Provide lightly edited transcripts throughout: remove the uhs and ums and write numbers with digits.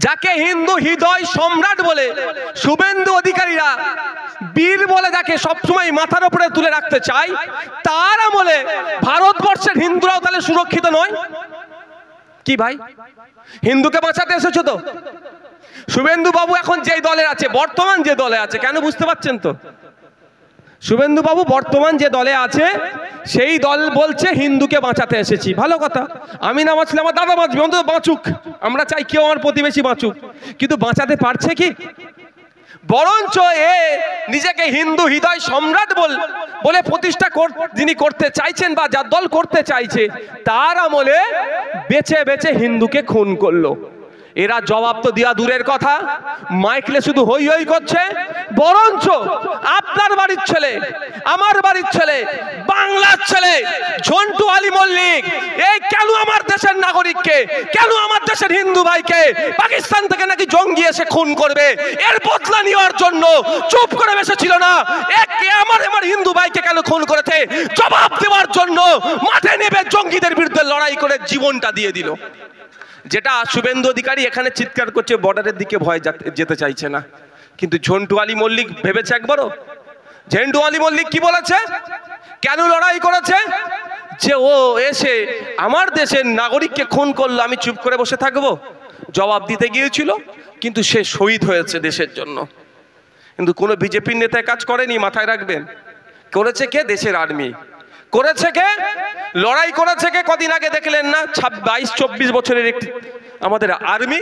যাকে হিন্দু হৃদয় সম্রাট বলে শুভেন্দু অধিকারীরা বীর বলে যাকে সবসময় মাথার উপরে তুলে রাখতে চায়, তার আমলে ভারতবর্ষের হিন্দুরাও তাহলে সুরক্ষিত নয়? কি ভাই, হিন্দুকে বাঁচাতে এসেছো তো? শুভেন্দু বাবু এখন যেই দলে আছে, বর্তমান যে দলে আছে, কেন বুঝতে পারছেন তো? শুভেন্দু বাবু বর্তমান যে দলে আছে সেই দল বলছে হিন্দুকে বাঁচাতে এসেছি। ভালো কথা, আমি না বাঁচলে আমার দাদা বাঁচবে, অন্তত বাঁচুক, আমরা চাই কেউ আমার প্রতিবেশী বাঁচুক, কিন্তু বাঁচাতে পারছে কি? বরঞ্চ এ নিজেকে হিন্দু হৃদয় সম্রাট বলে প্রতিষ্ঠা যিনি করতে চাইছেন বা যার দল করতে চাইছে, তার আমলে বেছে বেছে হিন্দুকে খুন করলো। এরা জবাব তো দেওয়া দূরের কথা, মাইকলে শুধু হই হই করছে। বরঞ্চ আপনার বাড়ির ছেলে, আমার বাড়ির ছেলে, বাংলার ছেলে ঝন্টু আলী মল্লিক এই কেন আমার দেশের নাগরিককে, কেন আমার দেশের হিন্দু ভাইকে পাকিস্তান থেকে নাকি জঙ্গি এসে খুন করবে, এর বদলা নেওয়ার জন্য চুপ করে বসেছিল না। আমার হিন্দু ভাইকে কেন খুন করেছে জবাব দেওয়ার জন্য মাঠে নেমে জঙ্গিদের বিরুদ্ধে লড়াই করে জীবনটা দিয়ে দিল। যেটা শুভেন্দু অধিকারী এখানে চিৎকার করছে বর্ডারের দিকে ভয় যেতে চাইছে না, কিন্তু ঝন্টু আলী মল্লিক ভেবেছে একবারও? ঝন্টু আলী মল্লিক কি বলেছে, কেন লড়াই করেছে? যে ও এসে আমার দেশের নাগরিককে খুন করলো, আমি চুপ করে বসে থাকবো? জবাব দিতে গিয়েছিল, কিন্তু সে শহীদ হয়েছে দেশের জন্য। কিন্তু কোনো বিজেপির নেতায় কাজ করেনি, মাথায় রাখবেন। করেছে কে? দেশের আর্মি করেছে। কে লড়াই করেছে? কে কদিন আগে দেখলেন না 22-24 বছরের একটি আমাদের আর্মি,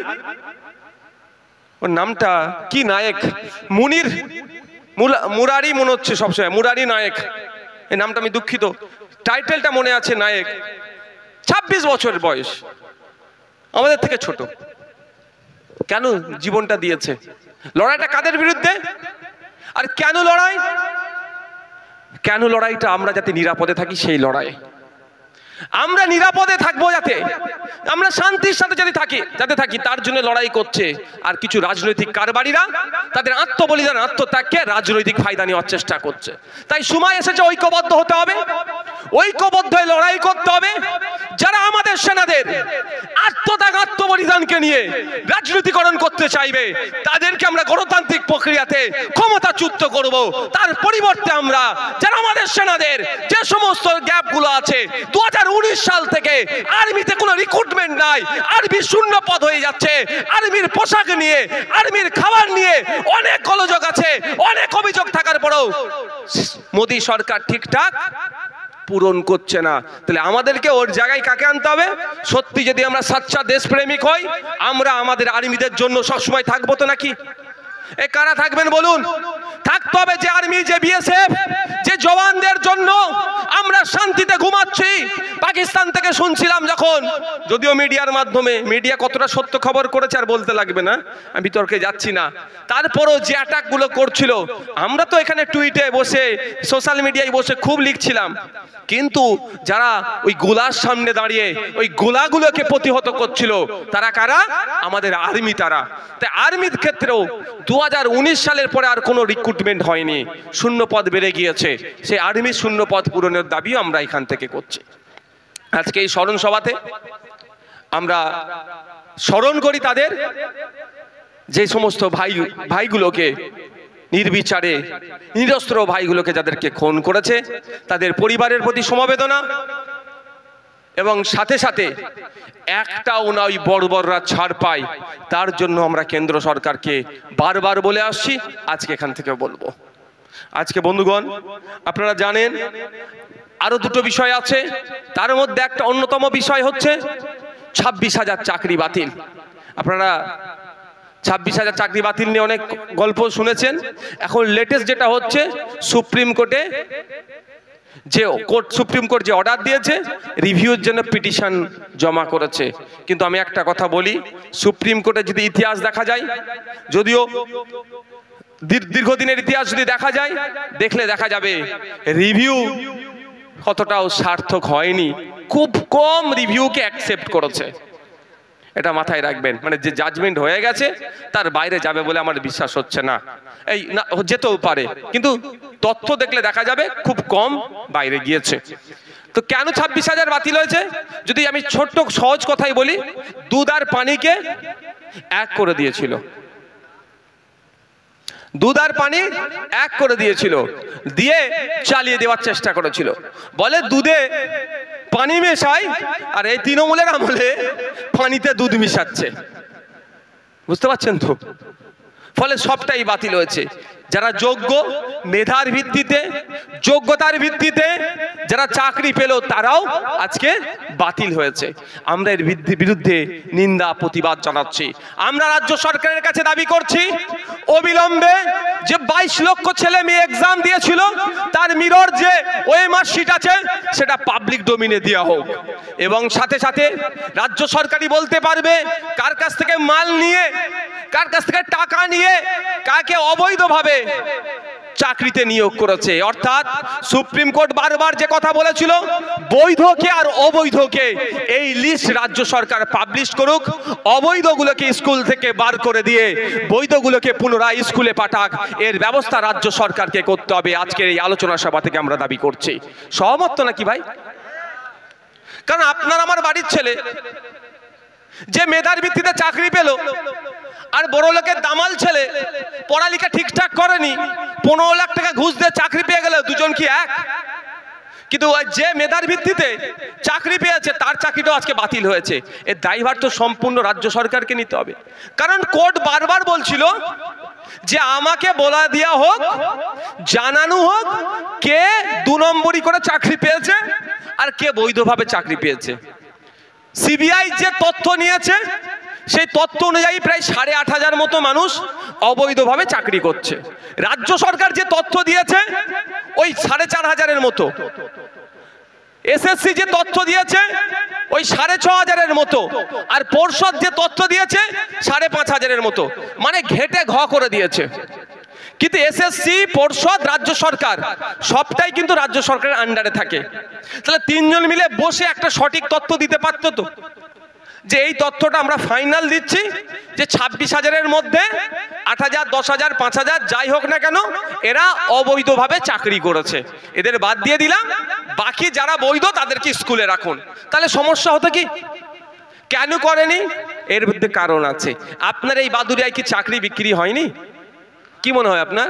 ওর নামটা কি, নায়ক মুরারি মনে হচ্ছে সবসময়, মুরারি নায়ক এই নামটা, আমি দুঃখিত, টাইটেলটা মনে আছে, নায়ক, 26 বছর বয়স, আমাদের থেকে ছোট। কেন জীবনটা দিয়েছে? লড়াইটা কাদের বিরুদ্ধে? আর কেন লড়াই? কেন লড়াইটা? আমরা যাতে নিরাপদে থাকি সেই লড়াই। আমরা নিরাপদে থাকবো, যাতে আমরা শান্তির সাথে যাতে থাকি তার জন্য লড়াই করছে। আর কিছু রাজনৈতিক কারবারিরা তাদের আত্মবলিদান, আত্মত্যাগকে রাজনৈতিক ফায়দা নেওয়ার চেষ্টা করছে। তাই সময় এসেছে ঐক্যবদ্ধ হতে হবে, ঐক্যবদ্ধ হয়ে লড়াই করতে হবে। যারা আমাদের সেনাদের আত্মত্যাগ, আত্মবলিদানকে নিয়ে রাজনীতিকরণ করতে চাইবে, তাদেরকে আমরা গণতান্ত্রিক প্রক্রিয়াতে ক্ষমতাচ্যুত করব। তার পরিবর্তে আমরা যারা আমাদের সেনাদের যে সমস্ত গ্যাপগুলো আছে, 2019 সাল থেকে আর্মিতে কোনো রিক্রুটমেন্ট নাই, আর্মি শূন্য পদ হয়ে যাচ্ছে, আর্মির পোশাক নিয়ে, আর্মির খাবার নিয়ে অনেক গোলযোগ আছে, অনেক অভিযোগ থাকার পরেও মোদী সরকার ঠিকঠাক পূরণ করছে না। তাহলে আমাদেরকে ওর জায়গায় কাকে আনতে হবে? সত্যি যদি আমরা সাচ্চা দেশপ্রেমিক হই, আমরা আমাদের আর্মিদের জন্য সবসময় থাকবো তো নাকি? এ কারা থাকবেন বলুন? থাকতে হবে যে আর্মি, যে বিএসএফ, যে জওয়ানদের জন্য আমরা শান্তিতে ঘুমাচ্ছি। পাকিস্তান থেকে শুনছিলাম যখন, যদিও মিডিয়ার মাধ্যমে, মিডিয়া কতটা সত্য খবর করেছে আর বলতে লাগবে না, আমি বিতর্কে যাচ্ছি না, তারপরও যে অ্যাটাকগুলো করছিল, আমরা তো এখানে টুইটে বসে, সোশ্যাল মিডিয়ায় বসে খুব লিখছিলাম, কিন্তু যারা ওই গোলার সামনে দাঁড়িয়ে ওই গোলাগুলোকে প্রতিহত করছিল, তারা কারা? আমাদের আর্মি। তারা তাই আর্মির ক্ষেত্রেও 2019 সালের পরে আর কোনো রিক্রুটমেন্ট হয়নি, শূন্য পদ বেড়ে গিয়েছে। সেই আর্মির শূন্য পদ পূরণের দাবিও আমরা এখান থেকে করছি। আজকে এই স্মরণ সভাতে আমরা স্মরণ করি তাদের, যে সমস্ত ভাইগুলোকে নির্বিচারে, নিরস্ত্র ভাইগুলোকে যাদেরকে খুন করেছে, তাদের পরিবারের প্রতি সমবেদনা, এবং সাথে সাথে একটাও না ওই বর্বররা ছাড় পায়, তার জন্য আমরা কেন্দ্র সরকারকে বারবার বলে আসছি, আজকে এখান থেকে বলবো। আজকে বন্ধুগণ, আপনারা জানেন আরো দুটো বিষয় আছে, তার মধ্যে একটা অন্যতম বিষয় হচ্ছে 26,000 চাকরি বাতিল। আপনারা 26,000 চাকরি বাতিল নিয়ে অনেক গল্প শুনেছেন। এখন লেটেস্ট যেটা হচ্ছে, সুপ্রিম কোর্টে সুপ্রিম কোর্ট যে অর্ডার দিয়েছে, রিভিউর জন্য পিটিশন জমা করেছে। কিন্তু আমি একটা কথা বলি, সুপ্রিম কোর্টে যদি ইতিহাস দেখা যায়, যদিও দীর্ঘদিনের ইতিহাস যদি দেখা যায়, দেখলে দেখা যাবে রিভিউ কতটাও সার্থক হয়নি, খুব কম রিভিউকে অ্যাকসেপ্ট করেছে। এটা মাথায় রাখবেন, মানে যে জাজমেন্ট হয়ে গেছে তার বাইরে যাবে বলে আমার বিশ্বাস হচ্ছে না। এই না, যেতেও পারে, কিন্তু তথ্য দেখলে দেখা যাবে খুব কম বাইরে গিয়েছে। তো কেন 26,000 বাতিল হয়েছে? যদি আমি ছোট্ট সহজ কথাই বলি, দুধ আর পানিকে এক করে দিয়েছিল, দুধ আর পানি এক করে দিয়েছিল, দিয়ে চালিয়ে দেওয়ার চেষ্টা করেছিল। বলে দুধে পানি মেশাই, আর এই তৃণমূলের আমলে পানিতে দুধ মিশাচ্ছে। বুঝতে পারছেন তো? ফলে সবটাই বাতিল হয়েছে। যারা যোগ্য, মেধার ভিত্তিতে, যোগ্যতার ভিত্তিতে যারা চাকরি পেল তারাও আজকে বাতিল হয়েছে। আমরা এর বিরুদ্ধে নিন্দা প্রতিবাদ জানাচ্ছি। আমরা রাজ্য সরকারের কাছে দাবি করছি অবিলম্বে যে 22 লক্ষ ছেলে মেয়ে এক্সাম দিয়েছিল তার মিরর যে ওএমআর শিট আছে সেটা পাবলিক ডোমিনে দেওয়া হোক, এবং সাথে সাথে রাজ্য সরকারই বলতে পারবে কার কাছ থেকে মাল নিয়ে, কার কাছ থেকে টাকা নিয়ে কাকে অবৈধভাবে চাকরিতে নিয়োগ করেছে। অর্থাৎ সুপ্রিম কোর্ট বারবার যে কথা বলেছিল বৈধকে আর অবৈধকে এই লিস্ট রাজ্য সরকার পাবলিশ করুক, অবৈধগুলোকে স্কুল থেকে বার করে দিয়ে বৈধগুলোকে পুনরায় স্কুলে পাঠাক, এর ব্যবস্থা রাজ্য সরকারকে করতে হবে। আজকের এই আলোচনা সভা থেকে আমরা দাবি করছি। সহমত তো নাকি ভাই? কারণ আপনার আমার বাড়ির ছেলে যে মেধার ভিত্তিতে চাকরি পেল, আর বড় লোকের দামাল ছেলে পড়ালেখা ঠিকঠাক করেনি, 15 লাখ টাকা ঘুষ দিয়ে চাকরি পেয়ে গেল, দুজন কি এক? কিন্তু যে মেধার ভিত্তিতে চাকরি পেয়েছে তার চাকরিটাও আজকে বাতিল হয়েছে। এর দায়ভার তো সম্পূর্ণ রাজ্য সরকারকে নিতে হবে। কারণ কোর্ট বারবার বলছিল যে আমাকে বলা দেওয়া হোক, জানানো হোক কে 2 নম্বরি করে চাকরি পেয়েছে আর কে বৈধভাবে চাকরি পেয়েছে। সিবিআই যে তথ্য নিয়েছে সেই তথ্য অনুযায়ী প্রায় 8,500 মতো মানুষ অবৈধভাবে চাকরি করছে। রাজ্য সরকার যে তথ্য দিয়েছে ওই 4,500 মতো, এসএসসি যে তথ্য দিয়েছে ওই 6,500 মতো, আর পর্ষদ যে তথ্য দিয়েছে 5,500 মতো, মানে ঘেটে ঘ করে দিয়েছে। কিন্তু এসএসসি, পর্ষদ, রাজ্য সরকার সবটাই কিন্তু রাজ্য সরকারের আন্ডারে থাকে। তাহলে 3 জন মিলে বসে একটা সঠিক তথ্য দিতে পারতো তো, যে এই তথ্যটা আমরা ফাইনাল দিচ্ছি যে 26,000-এর মধ্যে 8,000, 10,000, 5,000 যাই হোক না কেন এরা অবৈধভাবে চাকরি করেছে, এদের বাদ দিয়ে দিলাম, বাকি যারা বৈধ তাদেরকে স্কুলে রাখুন। তাহলে সমস্যা হতো কি? কেন করেনি? এর মধ্যে কারণ আছে। আপনার এই বাদুড়িয়ায় কি চাকরি বিক্রি হয়নি? কি মনে হয় আপনার?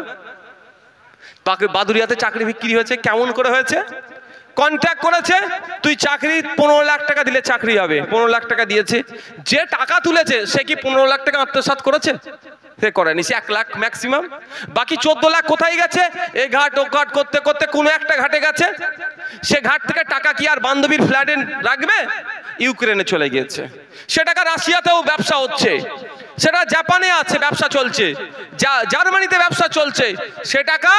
বাদুড়িয়াতে চাকরি বিক্রি হয়েছে। কেমন করে হয়েছে? কন্ট্রাক্ট করেছে, তুই চাকরি 15 লাখ টাকা দিলে চাকরি হবে, 15 লাখ টাকা দিয়েছে। যে টাকা তুলেছে সে কি 15 লাখ টাকা আত্মসাৎ করেছে? সে করেনি, সে 1 লাখ ম্যাক্সিমাম। বাকি 14 লাখ কোথায় গেছে? এই ঘাট ও ঘাট করতে করতে কোনো একটা ঘাটে গেছে। সে ঘাট থেকে টাকা কি আর বান্ধবীর ফ্ল্যাটে রাখবে? ইউক্রেনে চলে গিয়েছে। সে টাকা রাশিয়াতেও ব্যবসা হচ্ছে, সেটা জাপানে আছে ব্যবসা চলছে, জার্মানিতে ব্যবসা চলছে, সে টাকা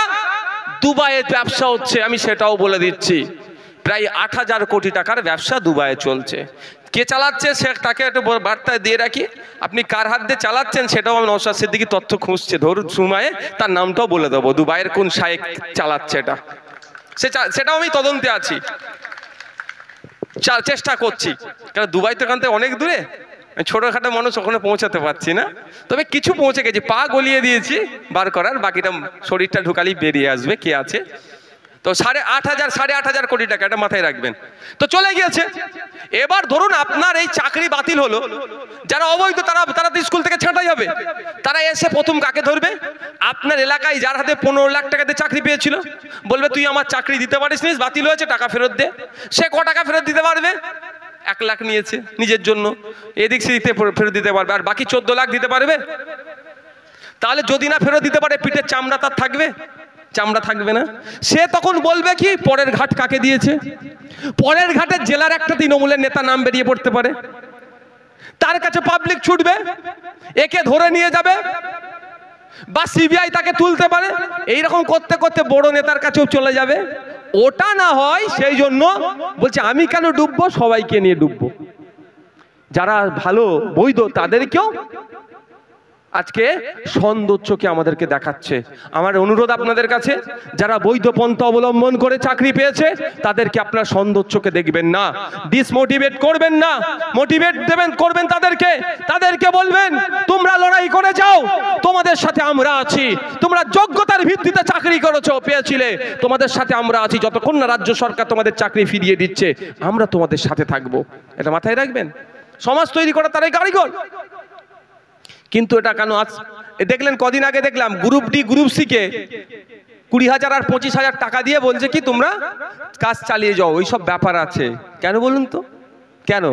দুবাইয়ে ব্যবসা হচ্ছে। আমি সেটাও বলে দিচ্ছি, প্রায় 8,000 কোটি টাকার ব্যবসা দুবাইয়ে চলছে। কে চালাচ্ছে সে তাকে একটু বার্তা দিয়ে রাখি, আপনি কার হাত দিয়ে চালাচ্ছেন সেটাও আমি নওশাদ সিদ্দিকী তথ্য খুঁজছে, ধরুন সময়ে তার নামটাও বলে দেবো, দুবাইয়ের কোন শায়েক চালাচ্ছে এটা, সেটাও আমি তদন্তে আছি, চেষ্টা করছি। কারণ দুবাই তো এখান থেকে অনেক দূরে, ছোটখাটো মানুষ ওখানে পৌঁছাতে পারছি না, তবে কিছু পৌঁছে গেছি, পা গলিয়ে দিয়েছি বার করার, বাকিটা শরীরটা ঢুকালেই বেরিয়ে আসবে কে আছে। তো 8,500 কোটি টাকা, এটা মাথায় রাখবেন। তো চলে গিয়েছে। এবার ধরুন আপনার এই চাকরি বাতিল হলো, যারা অবৈধ তারা তো স্কুল থেকে ছাঁটাই হবে। তারা এসে প্রথম কাকে ধরবে? আপনার এলাকায় যার হাতে 15 লাখ টাকাতে চাকরি পেয়েছিল, বলবে তুই আমার চাকরি দিতে পারিস নি, বাতিল হয়েছে, টাকা ফেরত দে। সে ক টাকা ফেরত দিতে পারবে? 1 লাখ নিয়েছে নিজের জন্য, এদিক সেদিক ফেরত দিতে পারবে, আর বাকি 14 লাখ দিতে পারবে? তাহলে যদি না ফেরত দিতে পারে পিঠের চামড়া তার থাকবে? চামড়া থাকবে না। সে তখন বলবে কি পরের ঘাট কাকে দিয়েছে? পরের ঘাটে জেলার একটা তৃণমূলের নেতা নাম বেরিয়ে পড়তে পারে, তার কাছে পাবলিক ছুটবে, একে ধরে নিয়ে যাবে, বা সিবিআই তাকে তুলতে পারে। এইরকম করতে করতে বড় নেতার কাছেও চলে যাবে। ওটা না হয় সেই জন্য বলছে আমি কেন ডুববো, সবাইকে নিয়ে ডুববো। যারা ভালো বৈধ তাদেরকেও আজকে সৌন্দর্যকে আমাদেরকে দেখাচ্ছে। আমার অনুরোধ আপনাদের কাছে, যারা বৈধ পন্থা অবলম্বন করে চাকরি পেয়েছে তাদেরকে আপনার সৌন্দর্যকে দেখবেন না, ডিসমোটিভেট করবেন না, মোটিভেট করবেন তাদেরকে বলবেন তোমরা লড়াই করে যাও, তোমাদের সাথে আমরা আছি, তোমরা যোগ্যতার ভিত্তিতে চাকরি করেছো, পেয়েছিলে, তোমাদের সাথে আমরা আছি, যতক্ষণ না রাজ্য সরকার তোমাদের চাকরি ফিরিয়ে দিচ্ছে আমরা তোমাদের সাথে থাকবো। এটা মাথায় রাখবেন। সমাজ তৈরি করা তারাই কারিগর। কিন্তু এটা কেন আজ দেখলেন, কদিন আগে দেখলাম group D group C K 20,000 আর 25,000 টাকা দিয়ে বলছে কি তোমরা কাজ চালিয়ে যাও, ওইসব ব্যাপার আছে। কেন বলুন তো, কেন?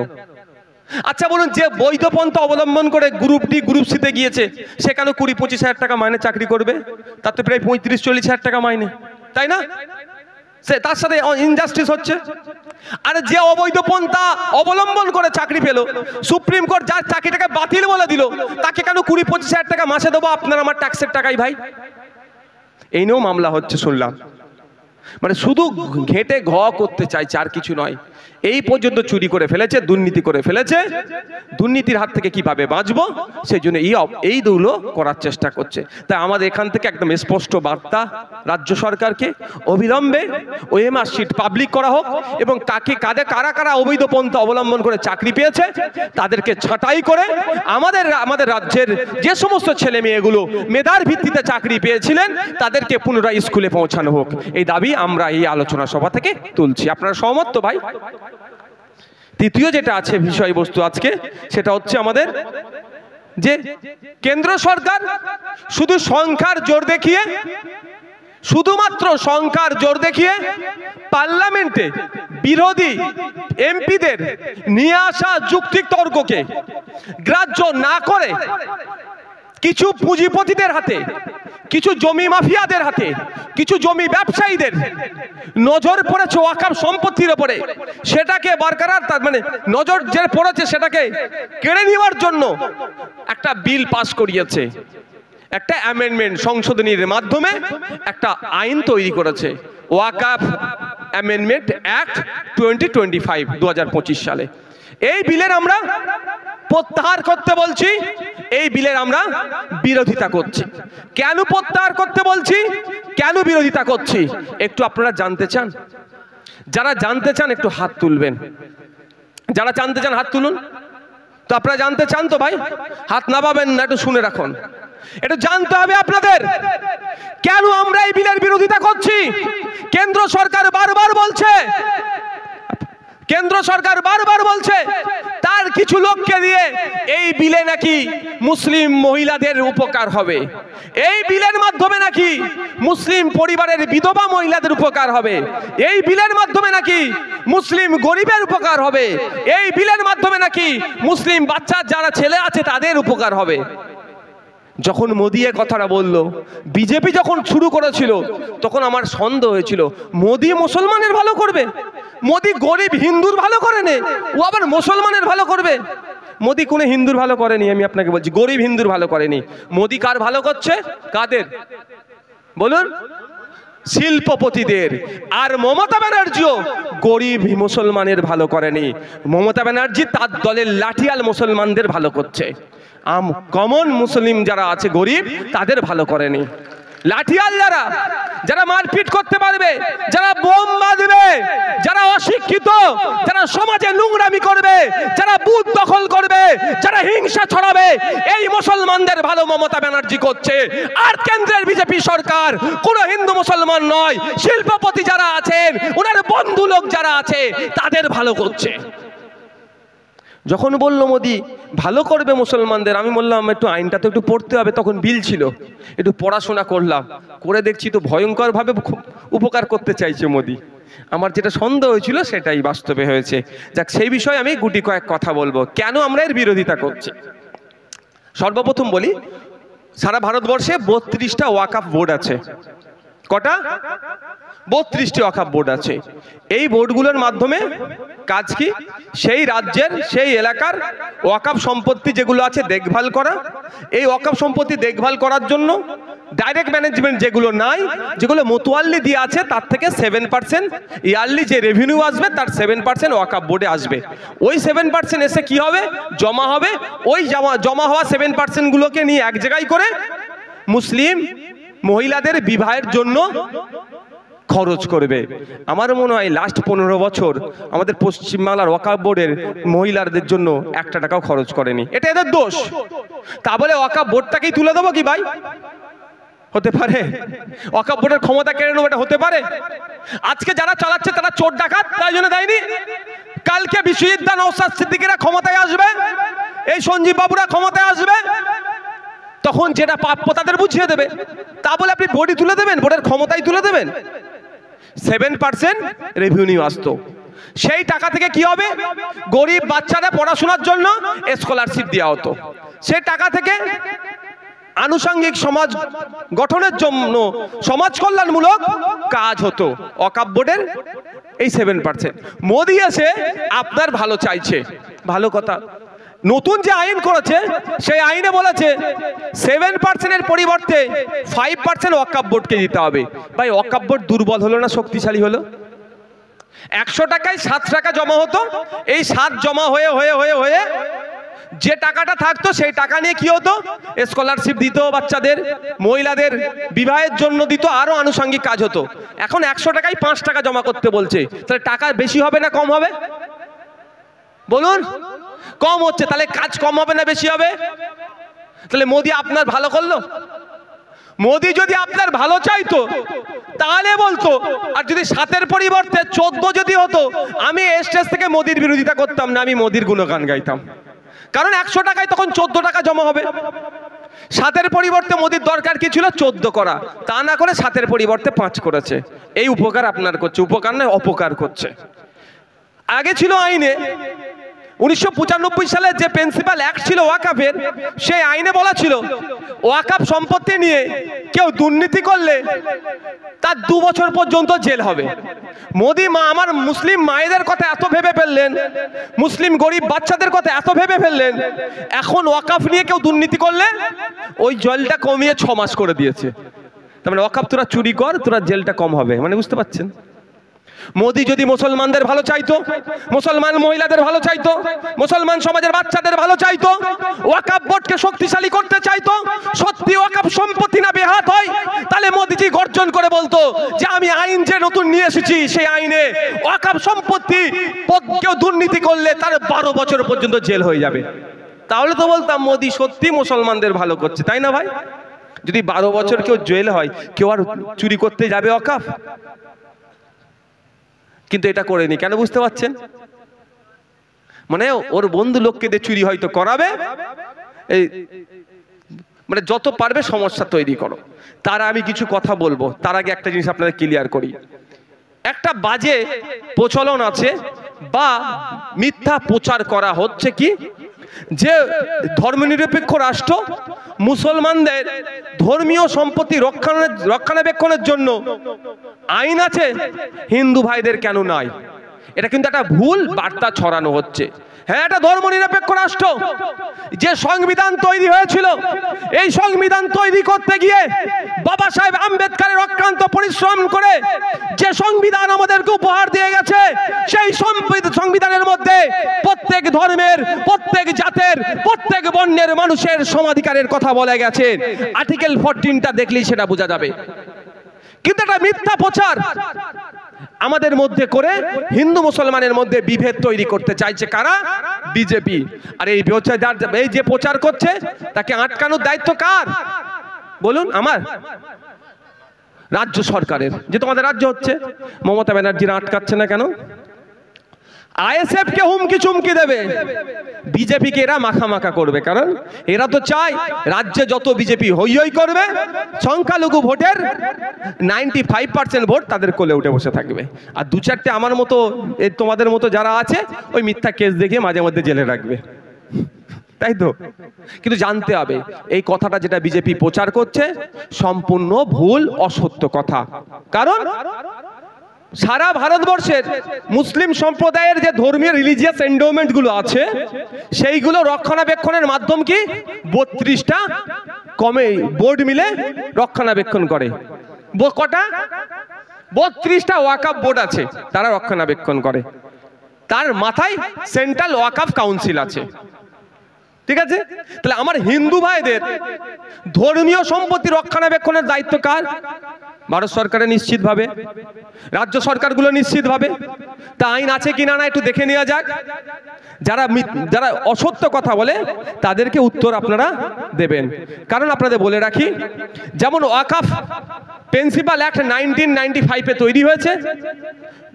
আচ্ছা বলুন, যে বৈধ পন্থা অবলম্বন করে গ্রুপ ডি গ্রুপ সিতে গিয়েছে সে কেন 20-25,000 টাকা মাইনে চাকরি করবে? তার তো প্রায় 35-40,000 টাকা মাইনে, তাই না? সে তার সাথে ইনজাস্টিস হচ্ছে। আর যে অবৈধ পন্থা অবলম্বন করে চাকরি পেল, সুপ্রিম কোর্ট যার চাকরিটাকে বাতিল বলে দিল, তাকে কেন 20-25,000 টাকা মাসে দেবো আপনার আমার ট্যাক্সের টাকাই ভাই? এই নিয়েও মামলা হচ্ছে শুনলাম। মানে শুধু ঘেটে ঘ করতে চাইছে, আর কিছু নয়। এই পর্যন্ত চুরি করে ফেলেছে, দুর্নীতি করে ফেলেছে। দুর্নীতির হাত থেকে কিভাবে বাঁচবো সেই জন্য এইগুলো করার চেষ্টা করছে। তাই আমাদের এখান থেকে একদম স্পষ্ট বার্তা রাজ্য সরকারকে, অবিলম্বে ওএমআর শিট পাবলিক করা হোক এবং তাকে কারা কারা অবৈধ পন্থা অবলম্বন করে চাকরি পেয়েছে তাদেরকে ছাঁটাই করে আমাদের রাজ্যের যে সমস্ত ছেলে মেয়েগুলো মেধার ভিত্তিতে চাকরি পেয়েছিলেন তাদেরকে পুনরায় স্কুলে পৌঁছানো হোক। এই দাবি আমরা এই আলোচনা সভা থেকে তুলছি। আপনারা সহমত তো ভাই? তৃতীয় যেটা আছে বিষয়বস্তু আজকে, সেটা হচ্ছে আমাদের যে কেন্দ্র সরকার শুধু সংখ্যার জোর দেখিয়ে, শুধুমাত্র সংখ্যার জোর দেখিয়ে পার্লামেন্টে বিরোধী এমপিদের নিয়ে আসা যুক্তি তর্ককে গ্রাহ্য না করে কিছু পুঁজিপতিদের হাতে, কিছু জমি মাফিয়াদের হাতে, কিছু জমি ব্যবসায়ীদের নজর পড়েছে ওয়াকফ সম্পত্তির উপরে, সেটাকে বরকরার মানে নজর যে পড়েছে সেটাকে কেড়ে নেওয়ার জন্য একটা বিল পাস করিয়েছে, একটা অ্যামেন্ডমেন্ট সংশোধনীর মাধ্যমে একটা আইন তৈরি করেছে, ওয়াকফ অ্যামেন্ডমেন্ট অ্যাক্ট 2025 সালে। এই বিলের আমরা প্রত্যাহার করতে বলছি, এই বিলের আমরা বিরোধিতা করছি। কেন প্রত্যাহার করতে বলছি, কেন বিরোধিতা করছি একটু আপনারা জানতে চান? যারা জানতে চান একটু হাত তুলবেন। যারা জানতে চান হাত তুলুন। তো আপনারা জানতে চান তো ভাই? হাত নামাবেন না, একটু শুনে রাখুন। এটা জানতে হবে আপনাদের কেন আমরা এই বিলের বিরোধিতা করছি। কেন্দ্র সরকার বারবার বলছে তার কিছু লোককে দিয়ে এই বিলে নাকি মুসলিম মহিলাদের উপকার হবে, এই বিলের মাধ্যমে নাকি মুসলিম পরিবারের বিধবা মহিলাদের উপকার হবে, এই বিলের মাধ্যমে নাকি মুসলিম গরিবের উপকার হবে, এই বিলের মাধ্যমে নাকি মুসলিম বাচ্চার যারা ছেলে আছে তাদের উপকার হবে। যখন মোদি এ কথাটা বললো, বিজেপি যখন শুরু করেছিল, তখন আমার সন্দেহ হয়েছিল মোদি মুসলমানের ভালো করবে, মোদি গরিব হিন্দুর ভালো করে নে, ও আবার মুসলমানের ভালো করবে। মোদি কোনো হিন্দুর ভালো করেনি, আমি আপনাকে বলছি, গরিব হিন্দুর ভালো করেনি। মোদি কার ভালো করছে? কাদের বলুন? শিল্পপতিদের। আর মমতা ব্যানার্জিও গরিব মুসলমানের ভালো করেনি, মমতা ব্যানার্জি তার দলের লাঠিয়াল মুসলমানদের ভালো করছে। কমন মুসলিম যারা আছে গরিব তাদের ভালো করেনি। লাঠিয়াল যারা মারপিট করতে পারবে, যারা বোম বাঁধবে, যারা অশিক্ষিত, যারা সমাজে নোংরামি করবে, যারা বুথ দখল করবে, যারা হিংসা ছড়াবে, এই মুসলমানদের ভালো মমতা ব্যানার্জি করছে। আর কেন্দ্রের বিজেপি সরকার কোনো হিন্দু মুসলমান নয়, শিল্পপতি যারা আছেন, ওনার বন্ধু লোক যারা আছে তাদের ভালো করছে। যখন বলল মোদি ভালো করবে মুসলমানদের, আমি বললাম একটু আইনটা তো একটু পড়তে হবে। তখন বিল ছিল, একটু পড়াশোনা করলাম, করে দেখছি তো ভয়ঙ্করভাবে উপকার করতে চাইছে মোদি। আমার যেটা সন্দেহ হয়েছিল সেটাই বাস্তবে হয়েছে। যাক, সেই বিষয়ে আমি গুটি কয়েক কথা বলবো, কেন আমরা এর বিরোধিতা করছি। সর্বপ্রথম বলি, সারা ভারতবর্ষে 32টা ওয়াকফ বোর্ড আছে। কটা? 32টি ওয়াকফ বোর্ড আছে। এই বোর্ডগুলোর মাধ্যমে কাজ কি? সেই রাজ্যের, সেই এলাকার ওয়াকফ সম্পত্তি যেগুলো আছে দেখভাল করা। এই ওয়াকফ সম্পত্তি দেখভাল করার জন্য ডাইরেক্ট ম্যানেজমেন্ট যেগুলো নাই, যেগুলো মোতওয়াল্লি দিয়ে আছে, তার থেকে 7% ইয়ারলি যে রেভিনিউ আসবে তার 7% ওয়াকফ বোর্ডে আসবে। ওই 7% এসে কি হবে? জমা হবে। ওই জমা হওয়া 7% গুলোকে নিয়ে এক জায়গায় করে মুসলিম মহিলাদের বিবাহের জন্য খরচ করবে। আমার মনে হয় লাস্ট 15 বছর আমাদের পশ্চিমবাংলার ওয়াকফ বোর্ডের মহিলাদের জন্য 1 টাকাও খরচ করেনি। এটা এদের দোষ। তা বলে ওয়াকফ বোর্ডটাকেই তুলে দেবো কি ভাই? হতে পারে? ওয়াকফ বোর্ডের ক্ষমতা কেড়ে নেবো, এটা হতে পারে? আজকে যারা চালাচ্ছে তারা চোর ডাকাত, তাই জন্য দেয়নি। কালকে বিশ্বজিৎ দা, নওশাদ সিদ্দিকীরা ক্ষমতায় আসবে, এই সঞ্জীব বাবুরা ক্ষমতায় আসবে, তখন যেটা প্রাপ্য তাদের বুঝিয়ে দেবে। তা বলে আপনি বোর্ডই তুলে দেবেন, বোর্ডের ক্ষমতাই তুলে দেবেন? 7% রেভিনিউ আসতো, সেই টাকা থেকে কি হবে? গরিব বাচ্চারা পড়াশোনার জন্য স্কলারশিপ দেওয়া হতো, সেই টাকা থেকে আনুষঙ্গিক সমাজ গঠনের জন্য সমাজ কল্যাণমূলক কাজ হতো। ওয়াকফ বোর্ডের এই 7%। মোদি এসে আপনার ভালো চাইছে, ভালো কথা। নতুন যে আইন করেছে সেই আইনে বলেছে 7%-এর পরিবর্তে 5% ওয়াকফ বোর্ডকে দিতে হবে। ভাই, ওয়াকফ বোর্ড দুর্বল হলো না শক্তিশালী হলো? 100 টাকায় 7 টাকা জমা হতো, এই 7 জমা হয়ে হয়ে হয়ে হয়ে যে টাকাটা থাকতো সেই টাকা নিয়ে কি হতো? স্কলারশিপ দিত বাচ্চাদের, মহিলাদের বিবাহের জন্য দিত, আরো আনুষঙ্গিক কাজ হতো। এখন 100 টাকায় 5 টাকা জমা করতে বলছে, তাহলে টাকা বেশি হবে না কম হবে? বলুন, কম হচ্ছে, তাহলে কাজ কম হবে না বেশি হবে? তাহলে মোদি আপনার ভালো করলো? মোদি যদি আপনার ভালো চাইতো তাহলে বলতো, আর যদি 7-এর পরিবর্তে 14 যদি হতো, আমি স্টেজ থেকে মোদির বিরোধিতা করতাম না, আমি মোদির গুণগান গাইতাম। কারণ 100 টাকায় তখন 14 টাকা জমা হবে। 7-এর পরিবর্তে মোদির দরকার কি ছিল? 14 করা, তা না করে 7-এর পরিবর্তে 5 করেছে। এই উপকার আপনার করছে, উপকার নয় অপকার করছে। আগে ছিল আইনে 1995 সালে যে প্রিন্সিপাল অ্যাক্ট ছিল ওয়াকফের, সেই আইনে বলা ছিল ওয়াকফ সম্পত্তি নিয়ে কেউ দুর্নীতি করলে তার 2 বছর পর্যন্ত জেল হবে। মোদি আমার মুসলিম মায়েদের কথা এত ভেবে ফেললেন, মুসলিম গরিব বাচ্চাদের কথা এত ভেবে ফেললেন, এখন ওয়াকফ নিয়ে কেউ দুর্নীতি করলে ওই জেলটা কমিয়ে 6 মাস করে দিয়েছে। তার মানে ওয়াকফ তোরা চুরি কর, তোরা জেলটা কম হবে, মানে বুঝতে পারছেন? মোদি যদি মুসলমানদের ভালো চাইতো, মুসলমান মহিলাদের ভালো চাইতো, মুসলমান সমাজের বাচ্চাদের ভালো চাইতো, ওয়াকফ বোর্ডকে শক্তিশালী করতে চাইতো, সত্যি ওয়াকফ সম্পত্তি না বেহাত হয়, তাহলে মোদিজি গর্জন করে বলতো যে আমি আইন যে নতুন নিয়ে এসেছি সেই আইনে ওয়াকফ সম্পত্তি কেউ দুর্নীতি করলে তার 12 বছর পর্যন্ত জেল হয়ে যাবে। তাহলে তো বলতাম মোদি সত্যি মুসলমানদের ভালো করছে, তাই না ভাই? যদি 12 বছর কেউ জেল হয়, কেউ আর চুরি করতে যাবে ওয়াকফ? কিন্তু এটা করেনি কেন, বুঝতে পারছেন? মানে ওর বন্ধু লোককে দিয়ে চুরি হয়তো করাবে, এই মানে যত পারবে সমস্যা তৈরি করো। তার আমি কিছু কথা বলবো, তার আগে একটা জিনিস আপনাদের ক্লিয়ার করি। একটা বাজে প্রচলন আছে বা মিথ্যা প্রচার করা হচ্ছে কি, যে ধর্মনিরপেক্ষ রাষ্ট্র মুসলমানদের ধর্মীয় সম্পত্তি রক্ষণাবেক্ষণের জন্য আইন আছে, হিন্দু ভাইদের কেন নাই? এটা কিন্তু একটা ভুল বার্তা ছড়ানো হচ্ছে। হ্যাঁ, এটা ধর্মনিরপেক্ষ রাষ্ট্র। যে সংবিধান তৈরি হয়েছিল, এই সংবিধান তৈরি করতে গিয়ে বাবা সাহেব আম্বেদকরের অক্লান্ত পরিশ্রম করে যে সংবিধান আমাদেরকে উপহার দিয়ে গেছে, সেই সংবিধানের মধ্যে প্রত্যেক ধর্মের, প্রত্যেক জাতের, প্রত্যেক বর্ণের মানুষের সমাধিকারের কথা বলা গেছে। আর্টিকেল 14টা দেখলেই সেটা বোঝা যাবে। কিন্তু একটা মিথ্যা প্রচার আমাদের মধ্যে করে হিন্দু মুসলমানের মধ্যে বিভেদ তৈরি করতে চাইছে কারা? বিজেপি। আর এই যে প্রচার করছে তাকে আটকানোর দায়িত্ব কার বলুন? আমার? রাজ্য সরকারের। যে তোমাদের রাজ্য হচ্ছে, মমতা ব্যানার্জিরা আটকাচ্ছে না কেন? আইএসএফ কে হুমকি চুমকি দেবে, বিজেপিকে এরা মাখা করবে। কারণ এরা তো চায় রাজ্যে যত বিজেপি হই হই করবে, সংখ্যালঘু ভোটের 95% ভোট তাদের কোলে উঠে বসে থাকবে। আর 2-4টে আমার মতো, তোমাদের মতো যারা আছে, ওই মিথ্যা কেস দেখিয়ে মাঝে মধ্যে জেলে রাখবে, তাই তো? কিন্তু জানতে হবে এই কথাটা যেটা বিজেপি প্রচার করছে সম্পূর্ণ ভুল, অসত্য কথা। কারণ সারা ভারতবর্ষের মুসলিম সম্প্রদায়ের যে ধর্মীয় রিলিজিয়াস এন্ডোমেন্ট গুলো আছে, সেইগুলো রক্ষণাবেক্ষণের মাধ্যম কি 32টা কমে বোর্ড মিলে রক্ষণাবেক্ষণ করে। কটা? 32টা ওয়াকফ বোর্ড আছে, তারা রক্ষণাবেক্ষণ করে। তার মাথায় সেন্ট্রাল ওয়াকফ কাউন্সিল আছে, ঠিক আছে? তাহলে আমার হিন্দু ভাইদের ধর্মীয় সম্পত্তি রক্ষণাবেক্ষণের দায়িত্ব কার? ভারত সরকারের নিশ্চিতভাবে, রাজ্য সরকারগুলো নিশ্চিতভাবে। তা আইন আছে কিনা না একটু দেখে নেওয়া যাক। যারা অসত্য কথা বলে তাদেরকে উত্তর আপনারা দেবেন। কারণ আপনাদের বলে রাখি, যেমন ওয়াকফ প্রিন্সিপাল অ্যাক্ট 1995-এ তৈরি হয়েছে,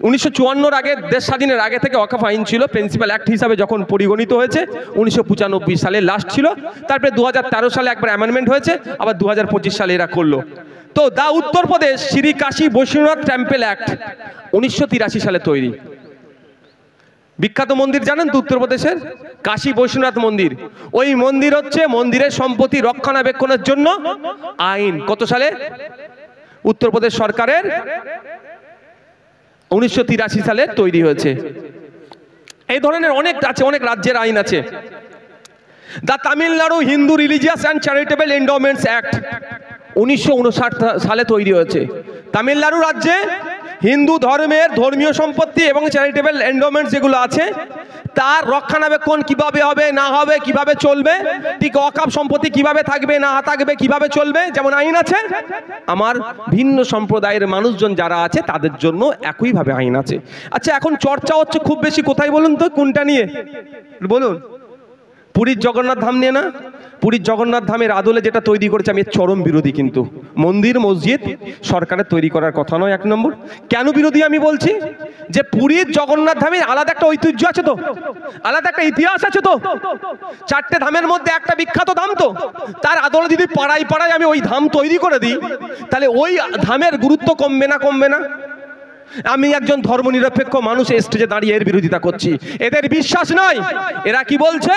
1954 আগে, দেশ স্বাধীনের আগে থেকে ওয়াকফ আইন ছিল, প্রিন্সিপাল অ্যাক্ট হিসাবে যখন পরিগণিত হয়েছে 1995 সালে লাস্ট ছিল, তারপরে 2013 সালে একবার অ্যামেন্ডমেন্ট হয়েছে, আবার 2025 সালে এরা করলো। তো দা উত্তরপ্রদেশ শ্রী কাশী বৈশ্বনাথ টেম্পল অ্যাক্ট 1983 সালে তৈরি। বিখ্যাত মন্দির জানেন তো উত্তরপ্রদেশের? কাশী বৈশ্বনাথ মন্দির। ওই মন্দির হচ্ছে মন্দিরের সম্পত্তি রক্ষণাবেক্ষণের জন্য আইন কত সালে? উত্তরপ্রদেশ সরকারের 1983 সালে তৈরি হয়েছে। এই ধরনের অনেক আছে, অনেক রাজ্যের আইন আছে। The Tamil Nadu Hindu religious and charitable endowments act 1959 সালে তৈরি হয়েছে। তামিলনাড়ু রাজ্যে হিন্দু ধর্মের ধর্মীয় সম্পত্তি এবং চ্যারিটেবল এন্ডোমেন্টস যেগুলো আছে তার রক্ষণাবেক্ষণ কিভাবে হবে না হবে, কিভাবে চলবে, ঠিক ওয়াকফ সম্পত্তি কিভাবে থাকবে না থাকবে, কিভাবে চলবে, যেমন আইন আছে, আমার ভিন্ন সম্প্রদায়ের মানুষজন যারা আছে তাদের জন্য একইভাবে আইন আছে। আচ্ছা, এখন চর্চা হচ্ছে খুব বেশি কোথায় বলুন তো? কোনটা নিয়ে বলুন? পুরীর জগন্নাথ ধাম নিয়ে না? পুরীর জগন্নাথ ধামের আদলে যেটা তৈরি করেছে, আমি চরম বিরোধী। কিন্তু মন্দির মসজিদ সরকারের তৈরি করার কথা নয়। 1 নম্বর কেন বিরোধী আমি বলছি, যে পুরীর জগন্নাথ ধামের আলাদা একটা ঐতিহ্য আছে তো, আলাদা একটা ইতিহাস আছে তো। 4টে ধামের মধ্যে একটা বিখ্যাত ধাম তো, তার আদলে যদি পাড়ায় পাড়ায় আমি ওই ধাম তৈরি করে দিই, তাহলে ওই ধামের গুরুত্ব কমবে না? কমবে না? আমি একজন ধর্মনিরপেক্ষ মানুষ স্টেজে দাঁড়িয়ে এর বিরোধিতা করছি। এদের বিশ্বাস নয়। এরা কি বলছে?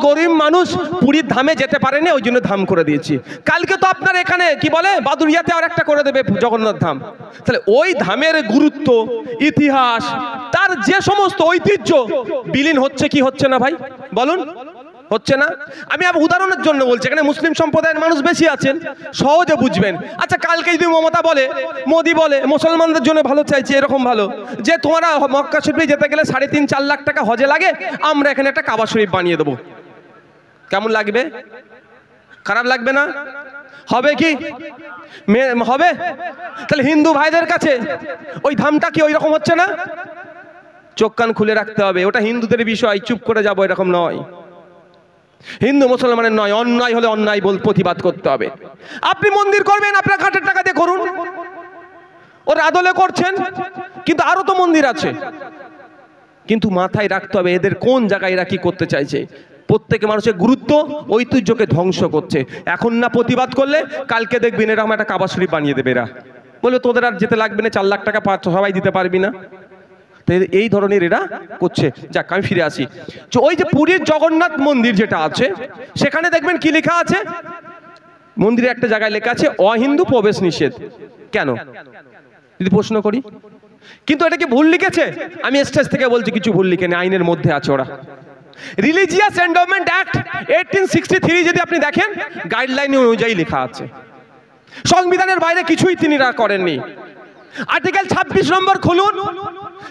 গরিব মানুষ পুরীর ধামে যেতে পারেনি, ওই জন্য ধাম করে দিয়েছি। কালকে তো আপনার এখানে কি বলে, বাদুড়িয়াতে আর একটা করে দেবে জগন্নাথ ধাম। তাহলে ওই ধামের গুরুত্ব, ইতিহাস, তার যে সমস্ত ঐতিহ্য বিলীন হচ্ছে কি হচ্ছে না ভাই বলুন? হচ্ছে না? আমি উদাহরণের জন্য বলছি, এখানে মুসলিম সম্প্রদায়ের মানুষ বেশি আছেন, সহজে বুঝবেন। আচ্ছা, কালকে যদি মমতা বলে, মোদি বলে, মুসলমানদের জন্য ভালো চাইছে, এরকম ভালো যে তোমরা মক্কা শরীফে যেতে গেলে 3.5-4 লাখ টাকা হজে লাগে, আমরা এখানে একটা কাবা শরীফ বানিয়ে দেবো, কেমন লাগবে? খারাপ লাগবে না? হবে কি হবে? তাহলে হিন্দু ভাইদের কাছে ওই ধামটা কি ওই রকম হচ্ছে না? চোখ কান খুলে রাখতে হবে। ওটা হিন্দুদের বিষয়, চুপ করে যাবো এরকম নয়। হিন্দু মুসলমানের নয়, অন্যায় হলে অন্যায় প্রতিবাদ করতে হবে। আপনি মন্দির করবেন, আপনার ঘাটের টাকা দিয়ে করুন, ওর আদলে করছেন, কিন্তু আরো তো মন্দির আছে। কিন্তু মাথায় রাখতে হবে এদের কোন জায়গায় এরা কি করতে চাইছে। প্রত্যেকে মানুষের গুরুত্ব, ঐতিহ্যকে ধ্বংস করছে। এখন না প্রতিবাদ করলে কালকে দেখবেন এরকম একটা কাবা শরীফ বানিয়ে দেবে। এরা বলে তোদের আর যেতে লাগবে না, 4 লাখ টাকা সবাই দিতে পারবি না। এই ধরনের এরা করছে। যাক, আমি ফিরে আসি। ওই যে পুরীর জগন্নাথ মন্দির যেটা আছে, সেখানে দেখবেন কি লেখা আছে, মন্দিরে একটা জায়গায় লেখা আছে অহিন্দু প্রবেশ নিষেধ। কেন যদি প্রশ্ন করি? কিন্তু এটা কি ভুল লিখেছে? আমি স্টেজ থেকে বলছি কিছু ভুল লিখে নেই, আইনের মধ্যে আছে ওরা। রিলিজিয়াস এন্ডোমেন্ট অ্যাক্ট 1863 যদি আপনি দেখেন, গাইডলাইন অনুযায়ী লেখা আছে। সংবিধানের বাইরে কিছুই তিনি করেননি। আর্টিকেল 26 নম্বর খুলুন,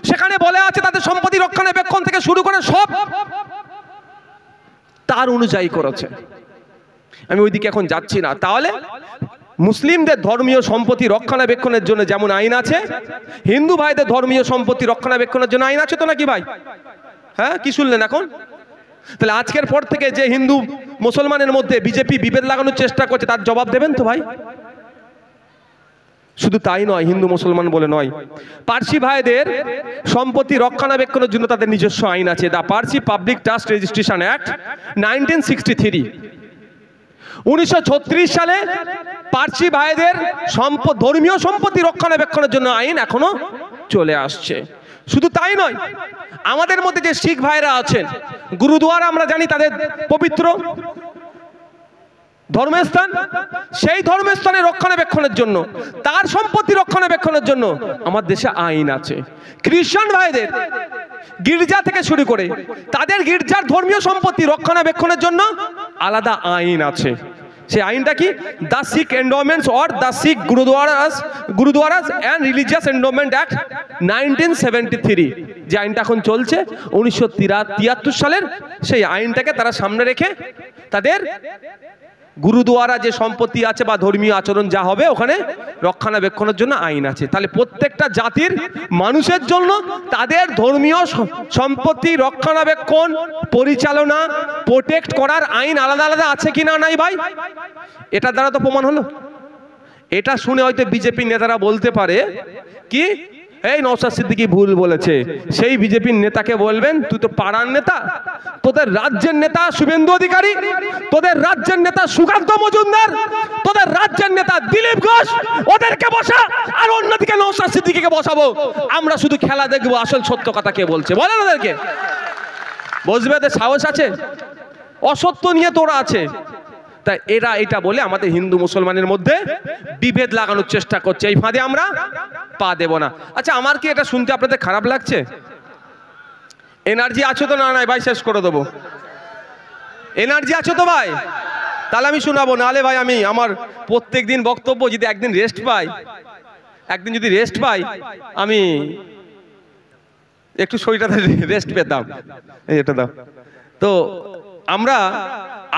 সেখানে বলে আছে তাদের সম্পত্তি রক্ষণাবেক্ষণ থেকে শুরু করে সব তার অনুযায়ী করেছে। আমি ওইদিকে এখন যাচ্ছি না। তাহলে মুসলিমদের ধর্মীয় সম্পত্তি রক্ষণাবেক্ষণের জন্য যেমন আইন আছে, হিন্দু ভাইদের ধর্মীয় সম্পত্তি রক্ষণাবেক্ষণের জন্য আইন আছে তো নাকি ভাই? হ্যাঁ, কি শুনলেন এখন? তাহলে আজকের পর থেকে যে হিন্দু মুসলমানের মধ্যে বিজেপি বিভেদ লাগানোর চেষ্টা করছে, তার জবাব দেবেন তো ভাই? শুধু তাই নয়, হিন্দু মুসলমান বলে নয়, পার্সি ভাইদের সম্পত্তি রক্ষণাবেক্ষণের জন্য তাদের নিজস্ব আইন আছে। The Parsi public trust registration act 1963। 1936 সালে পার্সি ভাইদের ধর্মীয় সম্পত্তি রক্ষণাবেক্ষণের জন্য আইন এখনো চলে আসছে। শুধু তাই নয়, আমাদের মধ্যে যে শিখ ভাইরা আছেন, গুরুদুয়ারা আমরা জানি তাদের পবিত্র ধর্মস্থান, সেই ধর্মস্থানের রক্ষণাবেক্ষণের জন্য, তার সম্পত্তি রক্ষণাবেক্ষণের জন্য আমার দেশে আইন আছে। খ্রিস্টান ভাইদের গির্জা থেকে শুরু করে তাদের গির্জার ধর্মীয় সম্পত্তি রক্ষণাবেক্ষণের জন্য আলাদা আইন আছে। সেই আইনটা কি? The Sikh endowments or the Sikh gurdwaras and religious endowment act 1973, যে আইনটা এখন চলছে 1973 সালের, সেই আইনটাকে তারা সামনে রেখে তাদের গুরুদুয়ারা যে সম্পত্তি আছে বা ধর্মীয় আচরণ যা হবে ওখানে রক্ষণাবেক্ষণের জন্য আইন আছে। তাহলে প্রত্যেকটা জাতির মানুষের জন্য তাদের ধর্মীয় সম্পত্তি রক্ষণাবেক্ষণ, পরিচালনা, প্রোটেক্ট করার আইন আলাদা আলাদা আছে কি না নাই ভাই? এটা দ্বারা তো প্রমাণ হলো। এটা শুনে হয়তো বিজেপি নেতারা বলতে পারে কি এই নওশাদ সিদ্দিকী ভুল বলেছে, সেই বিজেপির নেতাকে বলবেন তুই তো পাড়ার নেতা, তোদের রাজ্যের নেতা শুভেন্দু অধিকারী, তোদের রাজ্যের নেতা সুকান্ত মজুমদার, তোদের রাজ্যের নেতা দিলীপ ঘোষ, ওদেরকে বসা, আর অন্যদিকে নওশাদ সিদ্দিকীকে বসাবো, আমরা শুধু খেলা দেখবো, আসল সত্য কথা কে বলছে বলেন ওদেরকে। বুঝবে এদের সাহস আছে? অসত্য নিয়ে তোরা আছে। তাই এরা এটা বলে আমাদের হিন্দু মুসলমানের মধ্যে বিভেদ লাগানোর চেষ্টা করছে, এই ফাঁদে আমরা পা দেব না। আচ্ছা, আমার কি এটা শুনতে আপনাদের খারাপ লাগছে? এনার্জি আছে তো? না নাই ভাই, শেষ করে দেবো। এনার্জি আছে তো ভাই? তাহলে আমি শোনাবো, নাহলে ভাই আমি আমার প্রত্যেক দিন বক্তব্য যদি একদিন রেস্ট পাই, একদিন যদি রেস্ট পাই, আমি একটু শরীরটাতে রেস্ট পেতাম। এটা দাও তো। আমরা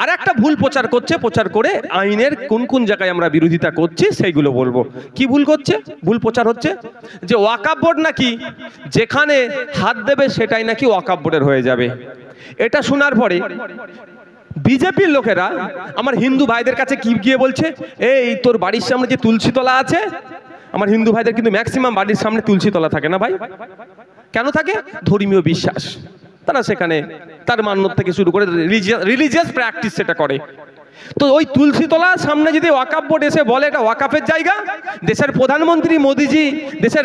আর একটা ভুল প্রচার করছে, প্রচার করে আইনের কোন কোন জায়গায় আমরা বিরোধিতা করছি সেইগুলো বলবো। কি ভুল করছে? ভুল প্রচার হচ্ছে যে ওয়াকফ বোর্ড নাকি যেখানে হাত দেবে সেটাই নাকি ওয়াকফ বোর্ডের হয়ে যাবে। এটা শোনার পরে বিজেপির লোকেরা আমার হিন্দু ভাইদের কাছে কি গিয়ে বলছে, এই তোর বাড়ির সামনে যে তুলসী তলা আছে, আমার হিন্দু ভাইদের কিন্তু ম্যাক্সিমাম বাড়ির সামনে তুলসী তলা থাকে না ভাই। কেন থাকে? ধর্মীয় বিশ্বাস, তারা সেখানে তার মান্যত থেকে শুরু করে রিলিজিয়াস প্র্যাকটিস সেটা করে। তো ওই তুলসী তলার সামনে যদি ওয়াকফ বোর্ড এসে বলে এটা ওয়াকফের জায়গা, দেশের প্রধানমন্ত্রী মোদিজি, দেশের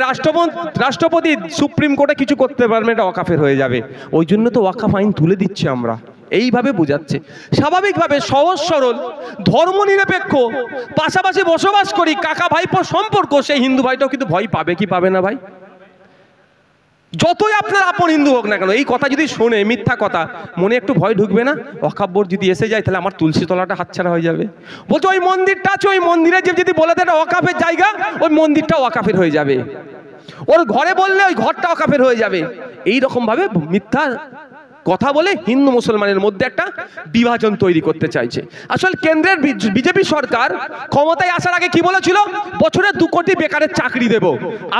রাষ্ট্রপতি সুপ্রিম কোর্টে কিছু করতে পারবে, এটা ওয়াকফের হয়ে যাবে। ওই জন্য তো ওয়াকফ আইন তুলে দিচ্ছে আমরা, এইভাবে বোঝাচ্ছে। স্বাভাবিকভাবে সহজ সরল ধর্মনিরপেক্ষ পাশাপাশি বসবাস করি, কাকা ভাইপোর সম্পর্ক, সেই হিন্দু ভাইটাও কিন্তু ভয় পাবে কি পাবে না ভাই? যতই আপনার আপন হিন্দু হোক না কেন, এই কথা যদি শোনে, মিথ্যা কথা, মনে একটু ভয় ঢুকবে না? ওয়াকফ বোর্ড যদি এসে যায় তাহলে আমার তুলসী তলাটা হাতছাড়া হয়ে যাবে। বলছে ওই মন্দিরটা আছে, ওই মন্দিরে যদি বলে দেয় ওয়াকফের জায়গা, ওই মন্দিরটা ওয়াকফের হয়ে যাবে। ওর ঘরে বললে ওই ঘরটা ওয়াকফের হয়ে যাবে। এই রকম ভাবে মিথ্যা কথা বলে হিন্দু মুসলমানের মধ্যে একটা বিভাজন তৈরি করতে চাইছে। আসলে কেন্দ্রের বিজেপি সরকার ক্ষমতায় আসার আগে কি বলেছিল? বছরে 2 কোটি বেকারের চাকরি দেব।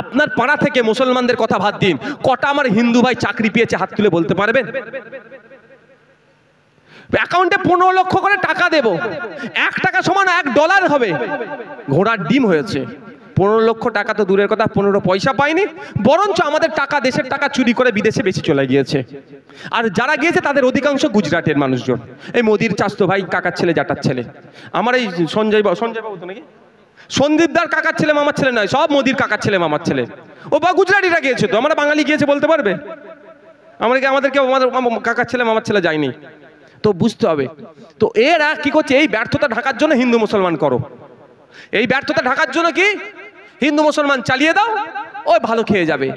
আপনার পাড়া থেকে মুসলমানদের কথা বাদ দিন, কটা আমার হিন্দু ভাই চাকরি পেয়েছে হাত তুলে বলতে পারবেন? অ্যাকাউন্টে 15 লক্ষ করে টাকা দেব, 1 টাকা সমান $1 হবে। ঘোড়ার ডিম হয়েছে। 15 লক্ষ টাকা তো দূরের কথা, 15 পয়সা পায়নি, বরঞ্চ আমাদের টাকা, দেশের টাকা চুরি করে বিদেশে বেশি চলে গিয়েছে। আর যারা গিয়েছে তাদের অধিকাংশ গুজরাটের মানুষজন, এই মোদির চাচতো ভাই, কাকার ছেলে, জাটার ছেলে। আমার এই সঞ্জয় বাবু তো নাকি সন্দীপদার কাকার ছেলে, মামার ছেলে নয়, সব মোদির কাকার ছেলে, মামার ছেলে। ও বা গুজরাটিরা গিয়েছে, তো আমরা বাঙালি গিয়েছে বলতে পারবে? আমাদেরকে আমাদের কাকার ছেলে, মামার ছেলে যায়নি। তো বুঝতে হবে। তো এরা কি করছে? এই ব্যর্থতা ঢাকার জন্য হিন্দু মুসলমান করো, এই ব্যর্থতা ঢাকার জন্য কি হিন্দু মুসলমান চালিয়ে দাও, ওই ভালো খেয়ে যাবে।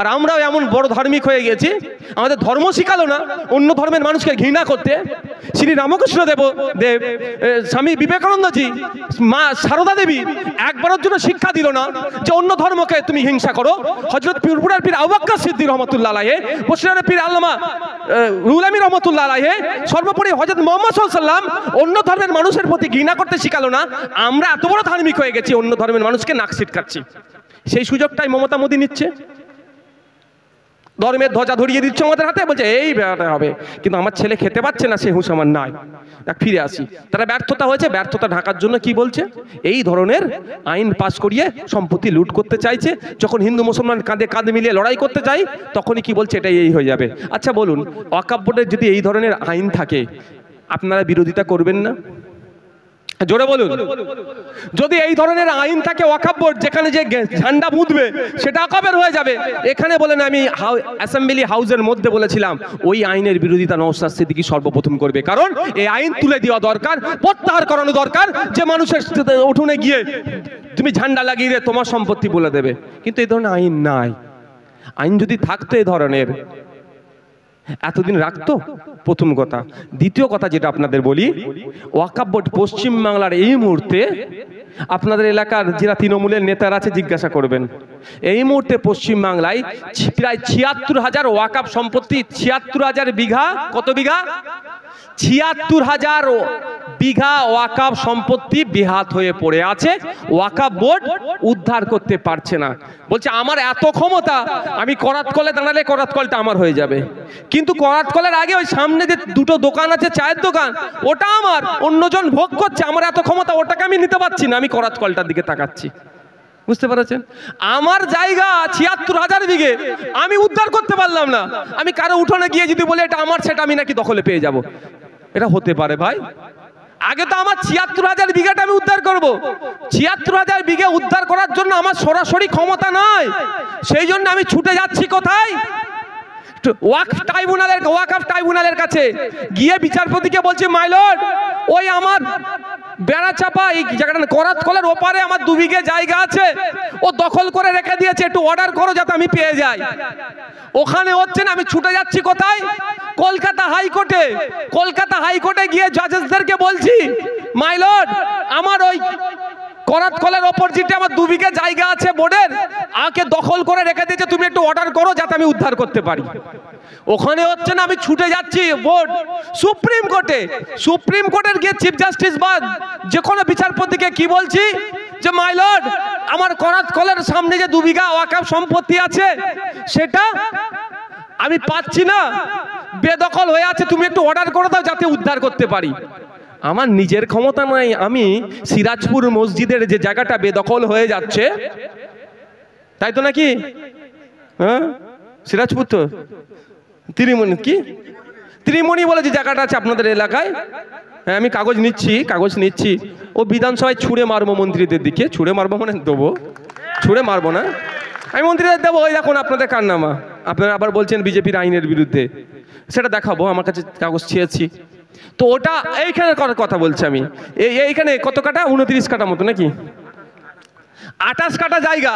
আর আমরাও এমন বড় ধার্মিক হয়ে গেছি, আমাদের ধর্ম শিখালো না অন্য ধর্মের মানুষকে ঘৃণা করতে। শ্রী রামকৃষ্ণ দেব, স্বামী বিবেকানন্দজি, মা সারদা দেবী একবারের জন্য শিক্ষা দিল না যে অন্য ধর্মকে তুমি হিংসা করো। হযরত পীরপুরার পীর আবু বকর সিদ্দিক রহমাতুল্লাহ আলাইহি, বসিরহাটের পীর আল্লামা রুহুল আমিন রহমাতুল্লাহ আলাইহি, সর্বোপরি হযরত মুহাম্মদ সাল্লাল্লাহু আলাইহি ওয়াসাল্লাম অন্য ধর্মের মানুষের প্রতি ঘৃণা করতে শিখালো না। আমরা এত বড় ধার্মিক হয়ে গেছি, অন্য ধর্মের মানুষকে নাক ছিটকাচ্ছি। সেই সুযোগটাই মমতা মোদি নিচ্ছে, ধর্মের ধ্বজা ধরিয়ে দিচ্ছে আমাদের হাতে, বলছে এই ব্যাপারটা হবে। কিন্তু আমার ছেলে খেতে পাচ্ছে না, সে হুঁশ আমার নাই। ফিরে আসি, তারা ব্যর্থতা হয়েছে, ব্যর্থতা ঢাকার জন্য কি বলছে? এই ধরনের আইন পাস করিয়ে সম্পত্তি লুট করতে চাইছে। যখন হিন্দু মুসলমান কাঁধে কাঁধ মিলিয়ে লড়াই করতে চাই, তখনই কি বলছে? এটাই এই হয়ে যাবে। আচ্ছা বলুন, ওয়াকফ বোর্ডের যদি এই ধরনের আইন থাকে, আপনারা বিরোধিতা করবেন না? জোরে বলুন। যদি এই ধরনের আইন থাকে, ওয়াকফ বোর্ড যেখানে যে ঝান্ডা বুঁধবে সেটা ওয়াকফের হয়ে যাবে। এখানে বলেন, আমি অ্যাসেম্বলি হাউসের মধ্যে বলেছিলাম ওই আইনের বিরোধিতা নওশাদ সিদ্দিকী সর্বপ্রথম করবে, কারণ এই আইন তুলে দেওয়া দরকার, প্রত্যাহার করানো দরকার, যে মানুষের উঠোনে গিয়ে তুমি ঝান্ডা লাগিয়ে দিয়ে তোমার সম্পত্তি বলে দেবে। কিন্তু এই ধরনের আইন নাই। আইন যদি থাকতো এই ধরনের, এতদিন রাখতো? প্রথম কথা। দ্বিতীয় কথা যেটা আপনাদের বলি, ওয়াকফ বোর্ড পশ্চিমবাংলার এই মুহূর্তে, আপনাদের এলাকার যারা তৃণমূলের নেতারা আছে জিজ্ঞাসা করবেন, এই মুহূর্তে পশ্চিমবাংলায় প্রায় ৭৬,০০০ ওয়াকফ সম্পত্তি, ৭৬,০০০ বিঘা, কত বিঘা? ৭৬,০০০ বিঘা ওয়াকফ সম্পত্তি বেহাত হয়ে পড়ে আছে। ওয়াকফ বোর্ড উদ্ধার করতে পারছে না। বলছে আমার এত ক্ষমতা, আমি করাত কলে দাঁড়ালে করাত কলটা আমার হয়ে যাবে, কিন্তু করাত কলের আগে ওই সামনে যে 2টো দোকান আছে, চায়ের দোকান, ওটা আমার, অন্যজন ভোগ করছে, আমার এত ক্ষমতা, ওটাকে আমি নিতে পারছি না, আমি করাত কলটার দিকে তাকাচ্ছি। বুঝতে পারছেন? আমার জায়গা ৭৬,০০০ বিঘে, আমি উদ্ধার করতে পারলাম না। আমি কারো উঠোনে গিয়ে যদি বলে এটা আমার, সেটা আমি নাকি দখলে পেয়ে যাব, এটা হতে পারে ভাই? আগে তো আমার ৭৬,০০০ বিঘাটা আমি উদ্ধার করব। ৭৬,০০০ বিঘে উদ্ধার করার জন্য আমার সরাসরি ক্ষমতা নয়, সেই জন্য আমি ছুটে যাচ্ছি কোথায়? ওয়াকফ ট্রাইব্যুনালের কাছে গিয়ে বিচারপতিকে বলছি, মাই লর্ড, ওই আমার বেড়াচাপা এই জায়গাটা করাত কলের ওপারে আমার 2 বিঘে জায়গা আছে, ও দখল করে রেখে দিয়েছে, একটু অর্ডার করো যাতে আমি পেয়ে যাই। ওখানে হচ্ছে না, আমি ছুটে যাচ্ছি কোথায়? কলকাতা হাইকোর্টে। কলকাতা হাইকোর্টে গিয়ে জাজেসদেরকে বলছি, মাই লর্ড, আমার ওই করাত কলের অপোজিটে আমার 2 বিঘে জায়গা আছে বোর্ডের, আমাকে দখল করে রেখে দিয়েছে, তুমি একটু অর্ডার করো যাতে আমি উদ্ধার করতে পারি। ওখানে হচ্ছে না, আমি ছুটে যাচ্ছি বোর্ড সুপ্রিম কোর্টে। সুপ্রিম কোর্টের গিয়ে চিফ জাস্টিস বা যে কোনো বিচারপতিকে কি বলছি, যে মাই লর্ড, আমার করাত কলের সামনে যে 2 বিঘা ওয়াকফ সম্পত্তি আছে, সেটা আমি পাচ্ছি না, বেদখল হয়ে আছে, তুমি একটু অর্ডার করে দাও যাতে উদ্ধার করতে পারি। আমার নিজের ক্ষমতা নাই, আমি সিরাজপুর মসজিদের যে জায়গাটা বেদখল হয়ে যাচ্ছে, তাই তো নাকি? হ্যাঁ, সিরাজপুর তো ত্রিমণি, কি ত্রিমণি বলে যে জায়গাটা আছে আপনাদের এলাকায়, হ্যাঁ, আমি কাগজ নিচ্ছি। ও বিধানসভায় ছুঁড়ে মারবো মন্ত্রীদের দিকে, ছুঁড়ে মারবো মানে দেবো, ছুঁড়ে মারবো না, আমি মন্ত্রীদের দেবো। ওই দেখুন আপনাদের কারনামা, আপনারা আবার বলছেন বিজেপির আইনের বিরুদ্ধে, সেটা দেখাবো, আমার কাছে কাগজ চেয়েছি। তো ওটা এইখানে কথা বলছি আমি, এইখানে কত কাটা? 29 কাটা মতো নাকি 28 কাটা জায়গা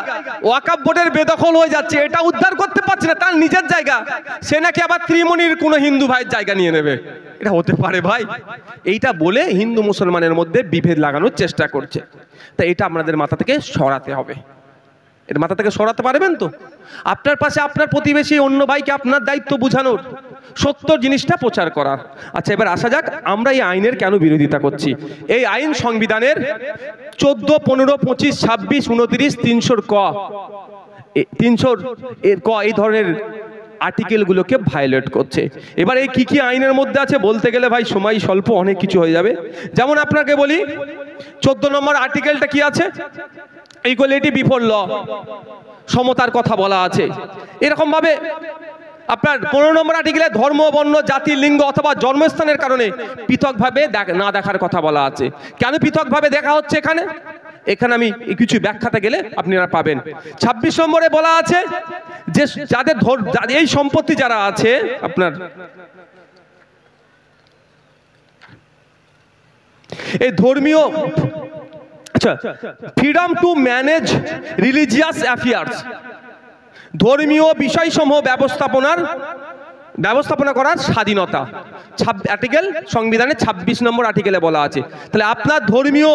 ওয়াকফ বোর্ডের বেদখল হয়ে যাচ্ছে, এটা উদ্ধার করতে পারছে না, তার নিজের জায়গা, সে নাকি আবার ত্রিমণির কোনো হিন্দু ভাইয়ের জায়গা নিয়ে নেবে। এটা হতে পারে ভাই? এইটা বলে হিন্দু মুসলমানের মধ্যে বিভেদ লাগানোর চেষ্টা করছে। তা এটা আপনাদের মাথা থেকে সরাতে হবে। এর মাথা থেকে সরাতে পারবেন তো? আপনার পাশে আপনার প্রতিবেশী অন্য ভাইকে আপনার দায়িত্ব বোঝানোর, সত্য জিনিসটা প্রচার করার। আচ্ছা, এবার আসা যাক আমরা এই আইনের কেন বিরোধিতা করছি। এই আইন সংবিধানের 14, 15, 25, 26, 29, 300 ক, 300 এর ক এই ধরনের আর্টিকেলগুলোকে ভায়োলেট করছে। এবার এই কি আইনের মধ্যে আছে বলতে গেলে ভাই সময় স্বল্প, অনেক কিছু হয়ে যাবে। যেমন আপনাকে বলি, 14 নম্বর আর্টিকেলটা কি আছে? ইকুয়ালিটি বিফোর ল, সমতার কথা বলা আছে। এরকম ভাবে আপনার 15 নম্বর আর্টিকেলে ধর্ম, বর্ণ, জাতি, লিঙ্গ অথবা জন্মস্থানের কারণে পৃথকভাবে না দেখার কথা বলা আছে। কেন পৃথকভাবে দেখা হচ্ছে এখানে? এখানে আমি কিছু ব্যাখ্যাতে গেলে আপনারা পাবেন। 26 নম্বরে বলা আছে যে যাদের এই সম্পত্তি যারা আছে আপনার, এই ধর্মীয়, আচ্ছা, freedom to manage religious affairs, ধর্মীয় বিষয়সমূহ ব্যবস্থাপনা করার স্বাধীনতা, আর্টিকেল সংবিধানের 26 নম্বর আর্টিকেলে বলা আছে। তাহলে আপনার ধর্মীয়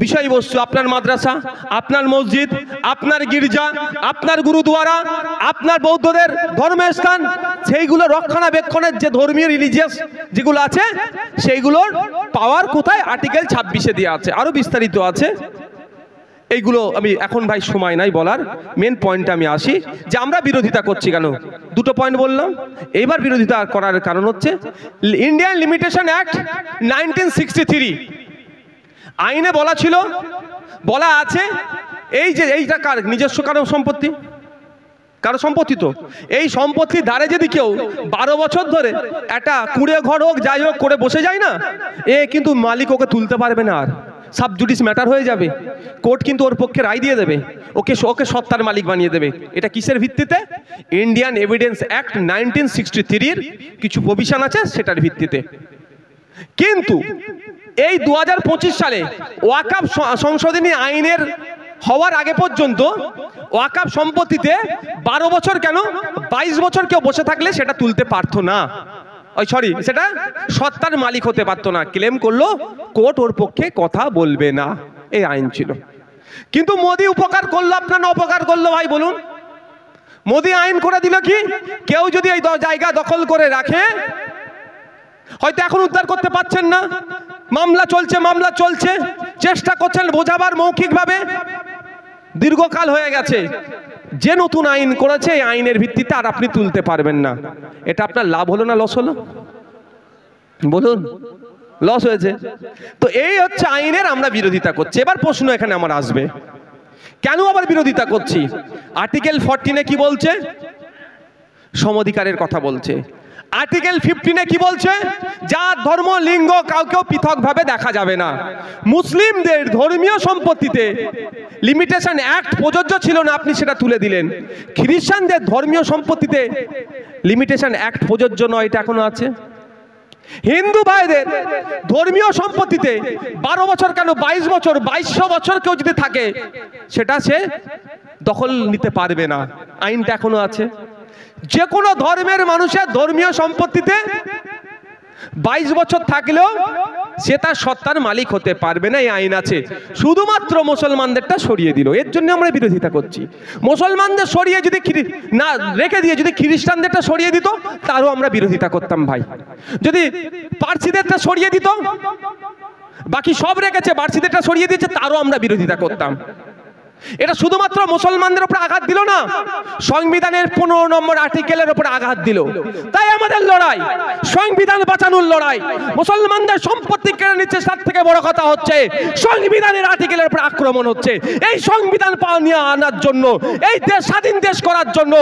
বিষয়বস্তু, আপনার মাদ্রাসা, আপনার মসজিদ, আপনার গির্জা, আপনার গুরুদুয়ারা, আপনার বৌদ্ধদের ধর্মস্থান, সেইগুলো রক্ষণাবেক্ষণের যে ধর্মীয় রিলিজিয়াস যেগুলো আছে, সেইগুলোর পাওয়ার কোথায়? আর্টিকেল 26-এ দেওয়া আছে, আরো বিস্তারিত আছে। এইগুলো আমি এখন ভাই সময় নাই বলার, মেন পয়েন্টে আমি আসি যে আমরা বিরোধিতা করছি কেন। 2টো পয়েন্ট বললাম। এইবার বিরোধিতা করার কারণ হচ্ছে ইন্ডিয়ান লিমিটেশন অ্যাক্ট 1963 আইনে বলা আছে এই যে এইটা কার নিজস্ব, কারো সম্পত্তি, কারো সম্পত্তি, তো এই সম্পত্তির ধারে যদি কেউ 12 বছর ধরে একটা কুঁড়ে ঘর হোক যাই হোক করে বসে যায় না, কিন্তু মালিক ওকে তুলতে পারবে না, আর সাব জুডিস ম্যাটার হয়ে যাবে, কোর্ট কিন্তু ওর পক্ষে রায় দিয়ে দেবে, ওকে সত্তার মালিক বানিয়ে দেবে। এটা কিসের ভিত্তিতে? ইন্ডিয়ান এভিডেন্স অ্যাক্ট 1963-এর কিছু প্রভিশন আছে, সেটার ভিত্তিতে। কিন্তু এই 2025 সালে ওয়াকফ সংশোধনী আইনের হওয়ার আগে পর্যন্ত ওয়াকফ সম্পত্তিতে 12 বছর কেন 22 বছর কেউ বসে থাকলে সেটা তুলতে পারতো না, সেটা সত্তার মালিক হতে পারতো না। ক্লেম করলো, কোর্ট ওর পক্ষে কথা বলবে না, এই আইন ছিল। কিন্তু মোদি উপকার করলো আপনার না অপকার করলো ভাই বলুন? মোদি আইন করে দিল কি, কেউ যদি এই জায়গা দখল করে রাখে, হয়তো এখন উদ্ধার করতে পারছেন না, মামলা চলছে, চেষ্টা করছেন বোঝাবার মৌখিকভাবে, দীর্ঘকাল হয়ে গেছে, যে নতুন আইন করেছে এই আইনের ভিত্তিতে আর আপনি তুলতে পারবেন না। এটা আপনার লাভ হলো না লস হলো? বলুন, লস হয়েছে। তো এই হচ্ছে আইনের আমরা বিরোধিতা করছি। এবার প্রশ্ন এখানে আমার আসবে, কেন আবার বিরোধিতা করছি? আর্টিকেল 14 কি বলছে? সমঅধিকারের কথা বলছে। আর্টিকেল 15 কি বলছে? জাত ধর্ম লিঙ্গ কাউকেও পৃথকভাবে দেখা যাবে না। মুসলিমদের ধর্মীয় সম্পত্তিতে লিমিটেশন অ্যাক্ট প্রযোজ্য ছিল না, আপনি সেটা তুলে দিলেন। খ্রিস্টানদের ধর্মীয় সম্পত্তিতে লিমিটেশন অ্যাক্ট প্রযোজ্য নয়, এটা এখনো আছে। হিন্দু ভাইদের ধর্মীয় সম্পত্তিতে 12 বছর কেন 22 বছর 2200 বছর কেউ যদি থাকে সেটা সে দখল নিতে পারবে না, আইনটা এখনো আছে। যে কোনো ধর্মের মানুষের ধর্মীয় সম্পত্তিতে 22 বছর থাকলেও সে তার সত্তার মালিক হতে পারবে না, এই আইন আছে। শুধুমাত্র মুসলমানদেরটা সরিয়ে দিল, এর জন্য আমরা বিরোধিতা করছি। মুসলমানদের সরিয়ে যদি না রেখে দিয়ে যদি খ্রিস্টানদেরটা সরিয়ে দিত তারও আমরা বিরোধিতা করতাম ভাই। যদি পার্সিদেরটা সরিয়ে দিত, বাকি সব রেখেছে, পার্সিদেরটা সরিয়ে দিয়েছে, তারও আমরা বিরোধিতা করতাম। এটা শুধুমাত্র মুসলমানদের উপর আঘাত দিল না, সংবিধানের 15 নম্বর আর্টিকেলের উপর আঘাত দিল। তাই আমাদের লড়াই সংবিধান বাঁচানোর লড়াই। মুসলমানদের সম্পত্তি কেড়ে নিচ্ছে, তার থেকে বড় কথা হচ্ছে সংবিধানের আর্টিকেলের উপর আক্রমণ হচ্ছে। এই সংবিধান নিয়ে আনার জন্য, এই দেশ স্বাধীন দেশ করার জন্য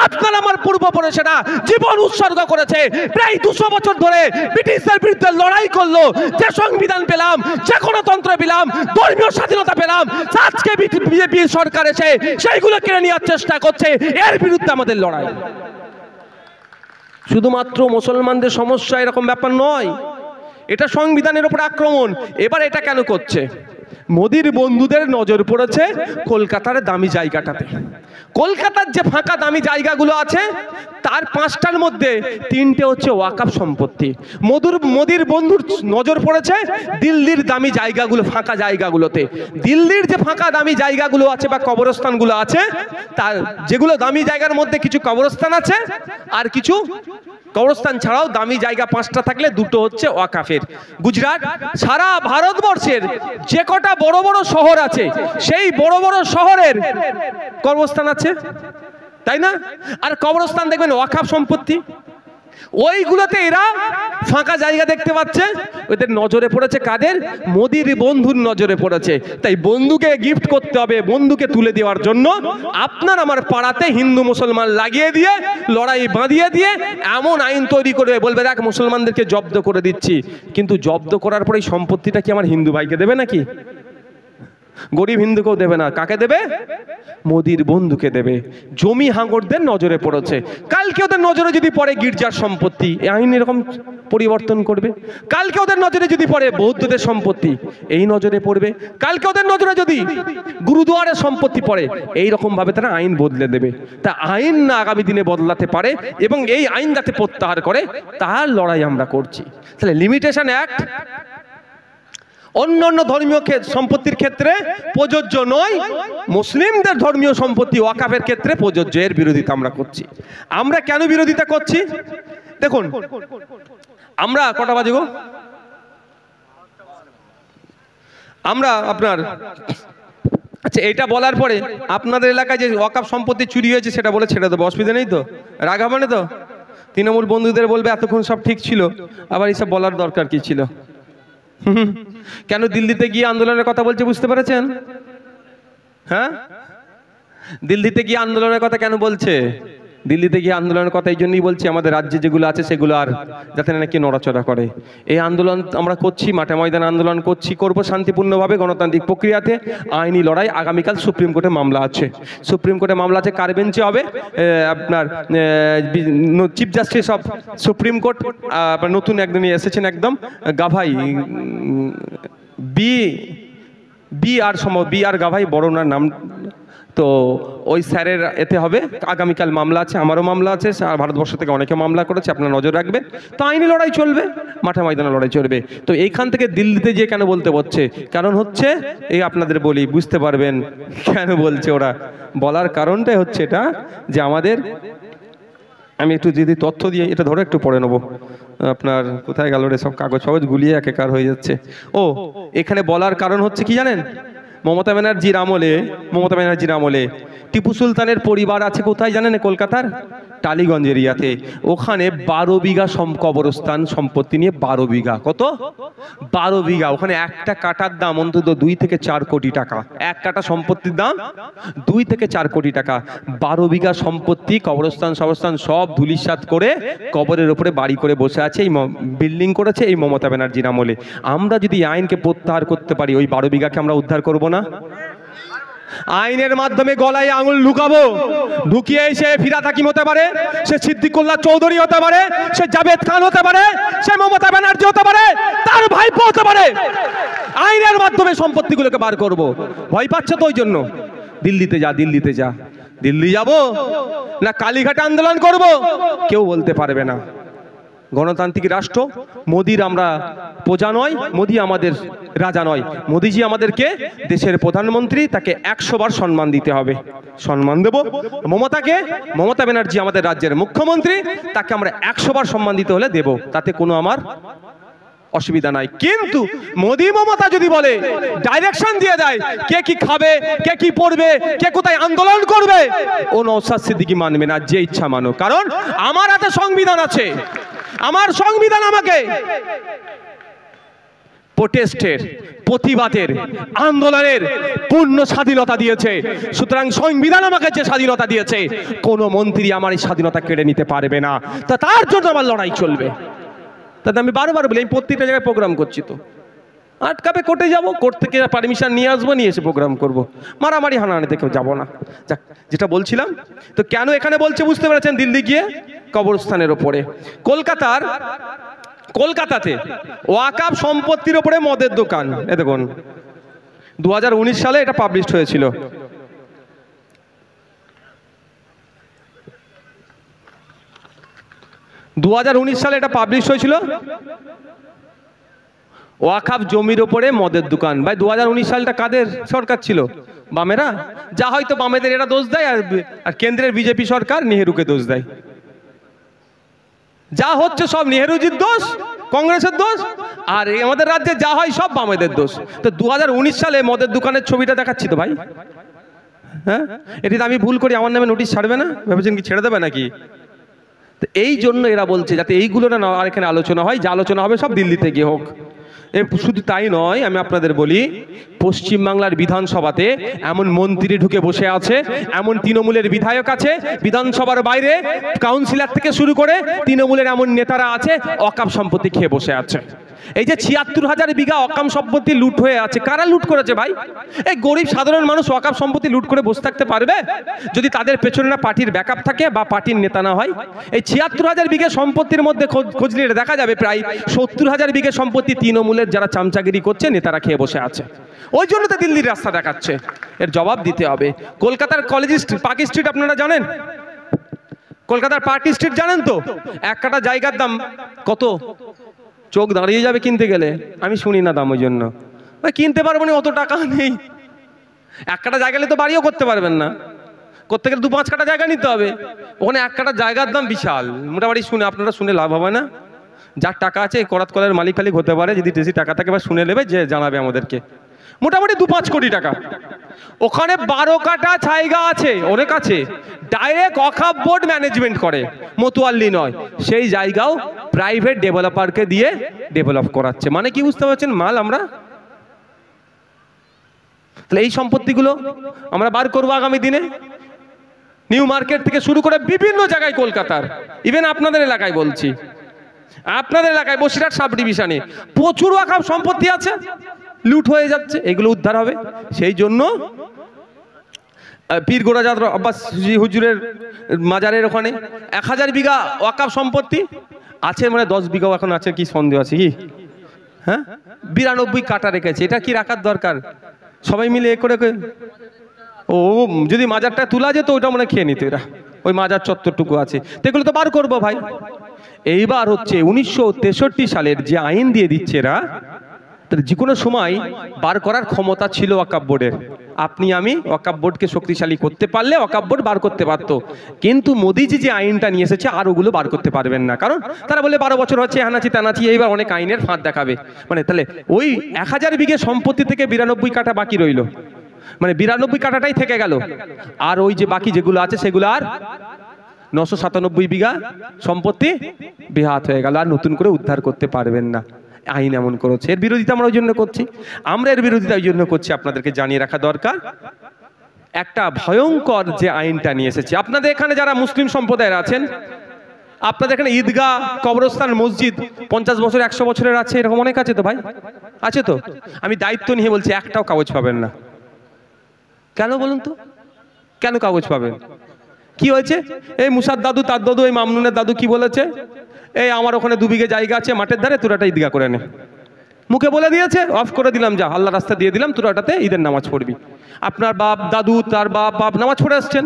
আপনার আমার পূর্বপুরুষেরা জীবন উৎসর্গ করেছে। প্রায় 200 বছর ধরে ব্রিটিশদের বিরুদ্ধে লড়াই করলো, যে সংবিধান পেলাম, যে গণতন্ত্র পেলাম, ধর্মীয় স্বাধীনতা পেলাম, আজকে বিজেপি সরকার এসে সেইগুলো কেড়ে নেওয়ার চেষ্টা করছে। এর বিরুদ্ধে আমাদের লড়াই। শুধুমাত্র মুসলমানদের সমস্যা এরকম ব্যাপার নয়, এটা সংবিধানের উপর আক্রমণ। এবার এটা কেন করছে? মোদির বন্ধুদের নজর পড়েছে কলকাতার দামি জায়গাটাতে। কলকাতার যে ফাঁকা দামি জায়গাগুলো আছে তার 5টার মধ্যে 3টে হচ্ছে ওয়াকফ সম্পত্তি। মোদির বন্ধুর নজর পড়েছে দিল্লির দামি জায়গাগুলো, ফাঁকা জায়গাগুলোতে। দিল্লির যে ফাঁকা দামি জায়গাগুলো আছে বা কবরস্থানগুলো আছে, তার যেগুলো দামি জায়গার মধ্যে কিছু কবরস্থান আছে, আর কিছু কবরস্থান ছাড়াও দামি জায়গা 5টা থাকলে 2টো হচ্ছে ওয়াকফের। গুজরাট, সারা ভারতবর্ষের যে কটা বড় বড় শহর আছে সেই বড় বড় শহরের কবরস্থান আছে, তাই না? আর কবরস্থান দেখবেন ওয়াকফ সম্পত্তি, ওইগুলোতে এরা ফাঁকা জায়গা দেখতে পাচ্ছে, ওদের নজরে পড়েছে। কাদের? মোদির বন্ধুর নজরে পড়েছে। তাই বন্ধুকে গিফট করতে হবে, বন্ধুকে তুলে দেওয়ার জন্য আপনার আমার পাড়াতে হিন্দু মুসলমান লাগিয়ে দিয়ে, লড়াই বাঁধিয়ে দিয়ে এমন আইন তৈরি করবে, বলবে দেখ মুসলমানদেরকে জব্দ করে দিচ্ছি। কিন্তু জব্দ করার পরে এই সম্পত্তিটা কি আমার হিন্দু ভাইকে দেবে নাকি? গরিব হিন্দুকেও দেবে না। কাকে দেবে? মোদির বন্ধুকে দেবে। জমি হাঙ্গরদের নজরে পড়েছে। কালকে ওদের নজরে যদি পড়ে গির্জার সম্পত্তি, এই আইন এরকম পরিবর্তন করবে। কালকে ওদের নজরে যদি পড়ে বৌদ্ধদের সম্পত্তি, এই নজরে পড়বে। কালকে ওদের নজরে যদি গুরুদুয়ারের সম্পত্তি পড়ে, এই রকম ভাবে তারা আইন বদলে দেবে। তা আইন না আগামী দিনে বদলাতে পারে এবং এই আইন যাতে প্রত্যাহার করে, তার লড়াই আমরা করছি। তাহলে লিমিটেশন অ্যাক্ট অন্য অন্য ধর্মীয় সম্পত্তির ক্ষেত্রে প্রযোজ্য নয়, মুসলিমদের ধর্মীয় সম্পত্তি ওয়াকফের ক্ষেত্রে প্রযোজ্য। এর বিরোধিতা আমরা করছি। আমরা কেন বিরোধিতা করছি? দেখুন, আমরা কটা বাজে গো? আমরা আপনার আচ্ছা, এটা বলার পরে আপনাদের এলাকায় যে ওয়াকফ সম্পত্তি চুরি হয়েছে সেটা বলে ছেড়ে দেবো, অসুবিধা নেই তো? রাগ হবে না তো? তৃণমূল বন্ধুদের বলবে এতক্ষণ সব ঠিক ছিল, আবার এইসব বলার দরকার কি ছিল? কেন দিল্লিতে গিয়ে আন্দোলনের কথা বলছে বুঝতে পেরেছেন? হ্যাঁ, দিল্লিতে গিয়ে আন্দোলনের কথা কেন বলছে? দিল্লিতে গিয়ে আন্দোলনের কথা এই জন্যই বলছি, আমাদের রাজ্যে যেগুলো আছে সেগুলো আর যাতে নাকি নড়াচড়া করে। এই আন্দোলন আমরা করছি, মাঠে ময়দানে আন্দোলন করব শান্তিপূর্ণভাবে, গণতান্ত্রিক প্রক্রিয়াতে। আইনি লড়াই। আগামীকাল সুপ্রিম কোর্টে মামলা আছে। সুপ্রিম কোর্টে মামলা আছে, কার বেঞ্চে হবে? আপনার chief justice of supreme court, নতুন একদিনই এসেছেন, একদম গাভাই, বি আর গাভাই, বড় ওনার নাম। তো ওই স্যারের এতে হবে। আগামীকাল মামলা আছে, আমারও মামলা আছে, ভারতবর্ষ থেকে অনেকে মামলা করেছে, আপনারা নজর রাখবেন। তো আইনি লড়াই চলবে, মাঠে ময়দানে লড়াই চলবে। তো এইখান থেকে দিল্লিতে যে কেন বলতে হচ্ছে, কারণ হচ্ছে এই আপনাদের বলি, বুঝতে পারবেন কেন বলছে ওরা। বলার কারণটাই হচ্ছে এটা যে আমাদের, আমি একটু যদি তথ্য দিয়ে এটা ধরে একটু পড়ে নেবো। আপনার কোথায় গেল রে সব কাগজ ফাগজ গুলিয়ে একাকার হয়ে যাচ্ছে। ও, এখানে বলার কারণ হচ্ছে কি জানেন? মমতা ব্যানার্জির আমলে টিপু সুলতানের পরিবার আছে কোথায় জানেন? কলকাতার টালিগঞ্জ এরিয়াতে, ওখানে 12 বিঘা কবরস্থান সম্পত্তি নিয়ে 12 বিঘা, কত 12 বিঘা, ওখানে একটা কাটার দাম অন্তত 2 থেকে 4 কোটি টাকা, এক কাটা সম্পত্তির দাম 2 থেকে 4 কোটি টাকা। 12 বিঘা সম্পত্তি, কবরস্থান সবস্থান সব ধুলিসাৎ করে কবরের উপরে বাড়ি করে বসে আছে, এই বিল্ডিং করেছে এই মমতা ব্যানার্জির আমলে। আমরা যদি আইনকে প্রত্যাহার করতে পারি, ওই 12 বিঘাকে আমরা উদ্ধার করব না? আইনের মাধ্যমে গলায় আঙুল ঢুকাবো, ঢুকিয়ে সে ফিরহাদ হাকিম হতে পারে, সে সিদ্দিকুল্লাহ চৌধুরী হতে পারে, সে জাভেদ খান হতে পারে, সে মমতা ব্যানার্জি হতে পারে, তার ভাইপো হতে পারে। আইনের মাধ্যমে সম্পত্তিগুলোকে বার করব। ভয় পাচ্ছে তো ওই জন্য দিল্লিতে যা, দিল্লিতে যা। দিল্লি যাব না কালীঘাটে আন্দোলন করব, কেউ বলতে পারবে না। গণতান্ত্রিক রাষ্ট্র, মোদির আমরা প্রজা নয়, মোদি আমাদের রাজা নয়। মোদিজি আমাদেরকে দেশের প্রধানমন্ত্রী, তাকে 100 বার সম্মান দিতে হবে, সম্মান দেব। মমতাকে, মমতা ব্যানার্জি আমাদের রাজ্যের মুখ্যমন্ত্রী, তাকে আমরা 100 বার সম্মান দিতে হলে দেব, তাতে কোনো আমার অসুবিধা নাই। কিন্তু মোদি মমতা যদি বলে, ডাইরেকশন দিয়ে দেয় কে কি খাবে, কে কি পড়বে, কে কোথায় আন্দোলন করবে, ও নওশাদ সিদ্দিকী মানবে না, যে ইচ্ছা মানো। কারণ আমার হাতে সংবিধান আছে, আমার সংবিধান আমাকে প্রোটেস্টের, প্রতিবাদের, আন্দোলনের পূর্ণ স্বাধীনতা দিয়েছে। সুতরাং সংবিধান আমাকে যে স্বাধীনতা দিয়েছে, কোনো মন্ত্রী আমার এই স্বাধীনতা কেড়ে নিতে পারবে না। তা তার জন্য আমার লড়াই চলবে। তাতে আমি বারবার বলি, আমি প্রত্যেকটা জায়গায় প্রোগ্রাম করছি, তো আটকাবে কোর্টে যাব, কোর্ট থেকে পারমিশন নিয়ে আসবো, নিয়ে এসে প্রোগ্রাম করব। মারামারি হানাহানিতে কেউ যাবো না। যাক, যেটা বলছিলাম, তো কেন এখানে বলছে বুঝতে পেরেছেন, দিল্লি গিয়ে কবরস্থানের ওপরে। কলকাতাতে ওয়াকাফ সম্পত্তির ওপরে মদের দোকান, এ দেখুন 2019 সালে এটা পাবলিশ হয়েছিল। সালে এটা পাবলিশ হয়েছিল। ওয়াকাফ জমির ওপরে মদের দোকান। ভাই 2019 সালটা কাদের সরকার ছিল? বামেরা। যা হয়তো বামেদের এরা দোষ দেয়, আর কেন্দ্রের বিজেপি সরকার নেহেরুকে দোষ দেয়। যা হচ্ছে সব নেহেরুজির দোষ, কংগ্রেসের দোষ, আর আমাদের রাজ্যে যা হয় সব বামেদের দোষ। তো 2019 সালে মদের দোকানের ছবিটা দেখাচ্ছি তো ভাই, হ্যাঁ, এটি আমি ভুল করি আমার নামে নোটিশ ছাড়বে না? ভেবেছেন কি ছেড়ে দেবে নাকি? তো এই জন্য এরা বলছে যাতে এইগুলো না আর এখানে আলোচনা হয়, যা আলোচনা হবে সব দিল্লিতে গিয়ে হোক। শুধু তাই নয়, আমি আপনাদের বলি, পশ্চিমবাংলার বিধানসভাতে এমন মন্ত্রী ঢুকে বসে আছে, এমন তৃণমূলের বিধায়ক আছে, বিধানসভার বাইরে কাউন্সিলর থেকে শুরু করে তৃণমূলের এমন নেতারা আছে, ওয়াকাফ সম্পত্তি খেয়ে বসে আছে। এই যে 76,000 বিঘা ওয়াকাফ সম্পত্তি লুট হয়ে আছে, কারা লুট করেছে ভাই? এই গরিব সাধারণ মানুষ ওয়াকাফ সম্পত্তি লুট করে বসে থাকতে পারবে যদি তাদের পেছনে না পার্টির ব্যাকআপ থাকে বা পার্টির নেতা না হয়? এই 76,000 বিঘা সম্পত্তির মধ্যে খোঁজ নিয়ে দেখা যাবে প্রায় 70,000 বিঘা সম্পত্তি তৃণমূলের যারা চামচাগিরি করছে নেতারা খেয়ে বসে আছে। ওই জন্য তো দিল্লির রাস্তা দেখাচ্ছে, এর জবাব দিতে হবে। কলকাতার কলেজ স্ট্রিট, পার্ক স্ট্রিট আপনারা জানেন? কলকাতার পার্ক স্ট্রিট জানেন তো? এক কাটা জায়গার দাম কত? চোখ দাঁড়িয়ে যাবে কিনতে গেলে। আমি শুনি না দাম, ওই জন্য কিনতে পারবো না, অত টাকা নেই। এক কাটা জায়গা নিলে তো বাড়িও করতে পারবেন না, করতে গেলে 2-5 কাটা জায়গা নিতে হবে। ওখানে এক কাটা জায়গার দাম বিশাল। মোটামুটি শুনে আপনারা শুনে লাভ হবে না। যার টাকা আছে করাত কলের মালিক ফালিক হতে পারে, যদি বেশি টাকা থাকে বা শুনে নেবে, যে জানাবে আমাদেরকে। মোটামুটি 2-5 কোটি টাকা। ওখানে 12 কাটা জায়গা আছে, অনেক আছে, ডাইরেক্ট ওয়াকফ বোর্ড ম্যানেজমেন্ট করে, মতুয়াল্লি নয়। সেই জায়গাও প্রাইভেট ডেভেলপারকে দিয়ে ডেভেলপ করাচ্ছে। মানে কি বুঝতে পারছেন মাল? আমরা তাহলে এই সম্পত্তিগুলো আমরা বার করবো আগামী দিনে। নিউ মার্কেট থেকে শুরু করে বিভিন্ন জায়গায় কলকাতার, ইভেন আপনাদের এলাকায় বলছি, আপনাদের এলাকায় বসিরহাট সাব ডিভিশনে প্রচুর ওয়াকফ সম্পত্তি আছে, লুট হয়ে যাচ্ছে। এগুলো উদ্ধার হবে। সেই জন্য পীর গোরাজাত আব্বাস হুজুরের মাজারের ওখানে 1000 বিঘা ওয়াকফ সম্পত্তি আছে, মানে 10 বিঘাও এখন আছে, কি সন্দেহ আছে কি? হ্যাঁ, 92 কাটা রেখেছে। এটা কি রাখার দরকার? সবাই মিলে এ করে, ও যদি মাজারটা তোলা যেত ওইটা মনে খেয়ে নিত এরা, ওই মাজার চত্বরটুকু আছে। তো এগুলো তো বার করবো ভাই। এইবার হচ্ছে 1963 সালের যে আইন দিয়ে দিচ্ছে এরা, যে কোনো সময় বার করার ক্ষমতা ছিল ওয়াকফ বোর্ডের। আপনি আমি ওয়াকফ বোর্ডকে শক্তিশালী করতে পারলে ওয়াকফ বোর্ড বার করতে পারত। কিন্তু মোদিজি যে আইনটা নিয়ে এসেছে, আর ওগুলো বার করতে পারবেন না। কারণ তারা বলে 12 বছর হচ্ছে, হানাচি তানাচি, এইবার অনেক আইনের ফাঁদ দেখাবে। মানে তাহলে ওই 1000 বিঘে সম্পত্তি থেকে 92 কাটা বাকি রইল, মানে 92 কাটাটাই থেকে গেল। আর ওই যে বাকি যেগুলো আছে সেগুলো আর 997 বিঘা সম্পত্তি বেহাত হয়ে গেল, আর নতুন করে উদ্ধার করতে পারবেন না। আইন এমন করেছে, এর বিরোধিতা আমরা ওই জন্য করছি। আমরা এর বিরোধিতা ওই জন্য করছি, আপনাদেরকে জানিয়ে রাখা দরকার। একটা ভয়ঙ্কর যে আইনটা নিয়ে এসেছে, আপনাদের এখানে যারা মুসলিম সম্প্রদায়ের আছেন, আপনাদের এখানে ঈদগাহ, কবরস্থান, মসজিদ 50 বছর 100 বছরের আছে, এরকম অনেক আছে তো ভাই, আছে তো? আমি দায়িত্ব নিয়ে বলছি, একটাও কাগজ পাবেন না। কেন বলুন তো, কেন কাগজ পাবেন? কি হয়েছে? এই মুসার দাদু, তার দাদু, এই মামনুনের দাদু কি বলেছে, এই আমার ওখানে 2 বিঘে জায়গা আছে মাঠের ধারে, তোরা একটা ঈদগাহ করে নে। মুখে বলে দিয়েছে, অফ করে দিলাম, যা আল্লাহ রাস্তা দিয়ে দিলাম, তোরা ওটাতে ঈদের নামাজ পড়বি। আপনার বাপ দাদু, তার বাপ নামাজ পড়ে আসছেন,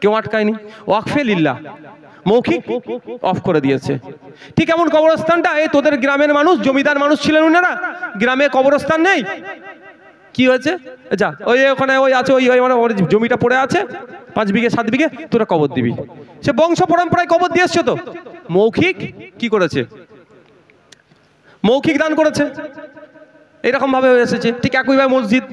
কেউ আটকায়নি। ওয়াকফে লিল্লাহ, মৌখিক অফ করে দিয়েছে। ঠিক এমন কবরস্থানটা, এই তোদের গ্রামের মানুষ, জমিদার মানুষ ছিলেন ওনারা, গ্রামে কবরস্থান নেই, কি হয়েছে, যা ওই ওখানে ওই আছে, ওই মানে ওর জমিটা পড়ে আছে 5 বিঘে 7 বিঘে, তোরা কবর দিবি। সে বংশ পরম্পরায় কবর দিয়ে এসছে তো, মৌখিক কি করেছে, মৌখিক দান করেছে, এরকম ভাবে এসেছে। ঠিক একইভাবে মসজিদ,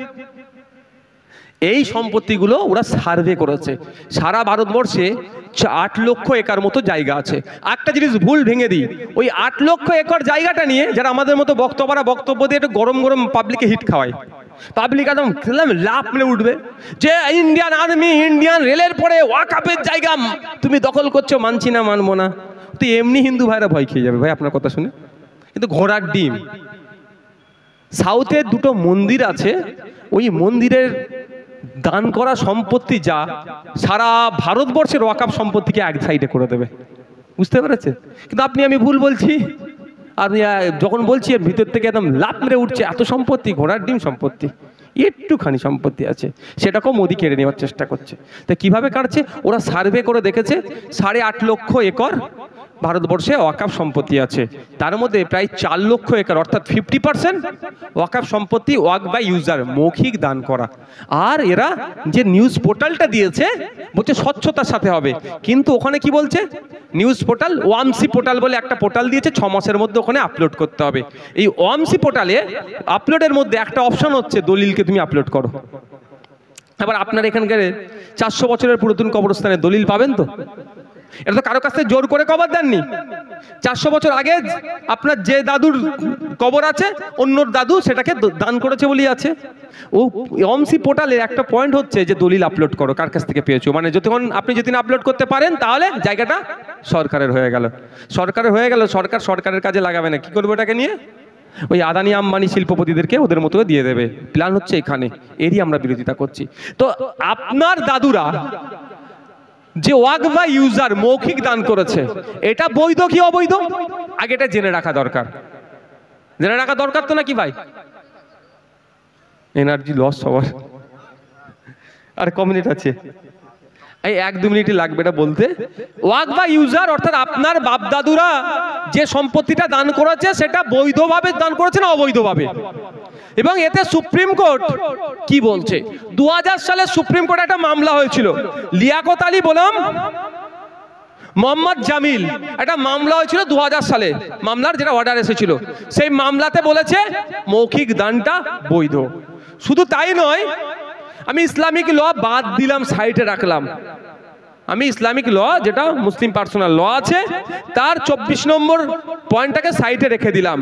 এই সম্পত্তিগুলো ওরা সার্ভে করেছে। সারা ভারতবর্ষে 8 লক্ষ একর মতো জায়গা আছে। একটা জিনিস ভুল ভেঙে দিই, ওই 8 লক্ষ একর জায়গাটা নিয়ে যারা আমাদের মতো বক্তব্য দিয়ে একটু গরম গরম পাবলিকে হিট খাওয়ায়, পাবলিক একদম লাভ মেরে উঠবে যে ইন্ডিয়ান আর্মি, ইন্ডিয়ান রেলের পরে ওয়াকাফের জায়গা তুমি দখল করছো, মানছি না, মানবো না। তো এমনি হিন্দু ভাইরা ভয় খেয়ে যাবে ভাই আপনার কথা শুনে। কিন্তু ঘোড়ার ডিম, সাউথে 2টো মন্দির আছে, ওই মন্দিরের দান করা সম্পত্তি যা সারা ভারতবর্ষের ওয়াকাফ সম্পত্তিকে এক সাইডে করে দেবে, বুঝতে পেরেছে? কিন্তু আমি ভুল বলছি, আর যখন বলছি এর ভিতর থেকে একদম লাফ মেরে উঠছে, এত সম্পত্তি, ঘোড়ার ডিম সম্পত্তি, একটুখানি সম্পত্তি আছে, সেটাকেও মোদি কেড়ে নেওয়ার চেষ্টা করছে। তো কিভাবে কাটছে? ওরা সার্ভে করে দেখেছে 8.5 লক্ষ একর ভারতবর্ষে ওয়াকাফ সম্পত্তি আছে, তার মধ্যে প্রায় 4 লক্ষ একর অর্থাৎ 50% ওয়াকাফ সম্পত্তি ওয়াক বাই ইউজার, মৌখিক দান করা। আর এরা যে নিউজ পোর্টালটা দিয়েছে বলছে স্বচ্ছতার সাথে হবে, কিন্তু ওখানে কি বলছে, নিউজ পোর্টাল ওয়ামসি পোর্টাল বলে একটা পোর্টাল দিয়েছে, 6 মাসের মধ্যে ওখানে আপলোড করতে হবে। এই ওয়ামসি পোর্টালে আপলোডের মধ্যে একটা অপশন হচ্ছে দলিলকে তুমি আপলোড করো। এবার আপনার এখানকার 400 বছরের পুরাতন কবরস্থানে দলিল পাবেন তো? এটা তো কারো কাছে জোর করে কবর দেননি। 400 বছর আগে আপনার যে দাদুর কবর আছে, অন্য দাদু সেটাকে দান করেছে বলেই আছে। ও ওয়ামসি পোর্টালের একটা পয়েন্ট হচ্ছে যে দলিল আপলোড করো, কার কাছ থেকে পেয়েছো, মানে যতক্ষণ আপনি যদি আপলোড করতে পারেন তাহলে জায়গাটা সরকারের হয়ে গেল। সরকারের কাজে লাগাবে না, কি করবে ওটাকে নিয়ে? ওই আদানি আম্বানি শিল্পপতিদেরকে ওদের মতো দিয়ে দেবে, প্ল্যান হচ্ছে এখানে। এরই আমরা বিরোধিতা করছি। তো আপনার দাদুরা যে ওয়াক বাই ইউজার মৌখিক দান করেছে, এটা বৈধ কি অবৈধ আগে এটা জেনে রাখা দরকার। জেনে রাখা দরকার তো নাকি ভাই? এনার্জি লস সবার। আর ক মিনিট আছে? এই 1-2 মিনিটই লাগবে এটা বলতে। ওয়াক বাই ইউজার অর্থাৎ আপনার বাপ দাদুরা যে সম্পত্তিটা দান করেছে সেটা বৈধভাবে দান করেছে না অবৈধভাবে? এবং এতে সুপ্রিম কোর্ট কি বলছে? 2000 সালে সুপ্রিম কোর্টে একটা মামলা হয়েছিল, লিয়াকত আলী বনাম মোহাম্মদ জামিল, একটা মামলা হয়েছিল 2000 সালে। মামলার যেটা অর্ডার এসেছিল, সেই মামলাতে বলেছে মৌখিক দানটা বৈধ। শুধু তাই নয়, আমি ইসলামিক ল বাদ দিলাম, সাইডে রাখলাম। আমি ইসলামিক ল যেটা মুসলিম পার্সোনাল ল আছে তার 24 নম্বর পয়েন্টটাকে সাইডে রেখে দিলাম।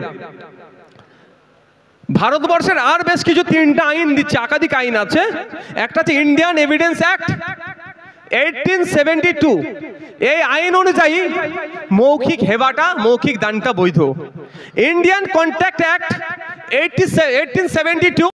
ভারতবর্ষের আর বেশ কিছু 3টা আইন দিচ্ছে, একাধিক আইন আছে। একটা হচ্ছে ইন্ডিয়ান এভিডেন্স অ্যাক্ট 1872, এই আইন অনুযায়ী মৌখিক হেবাটা, মৌখিক দানটা বৈধ। Indian contract act 1872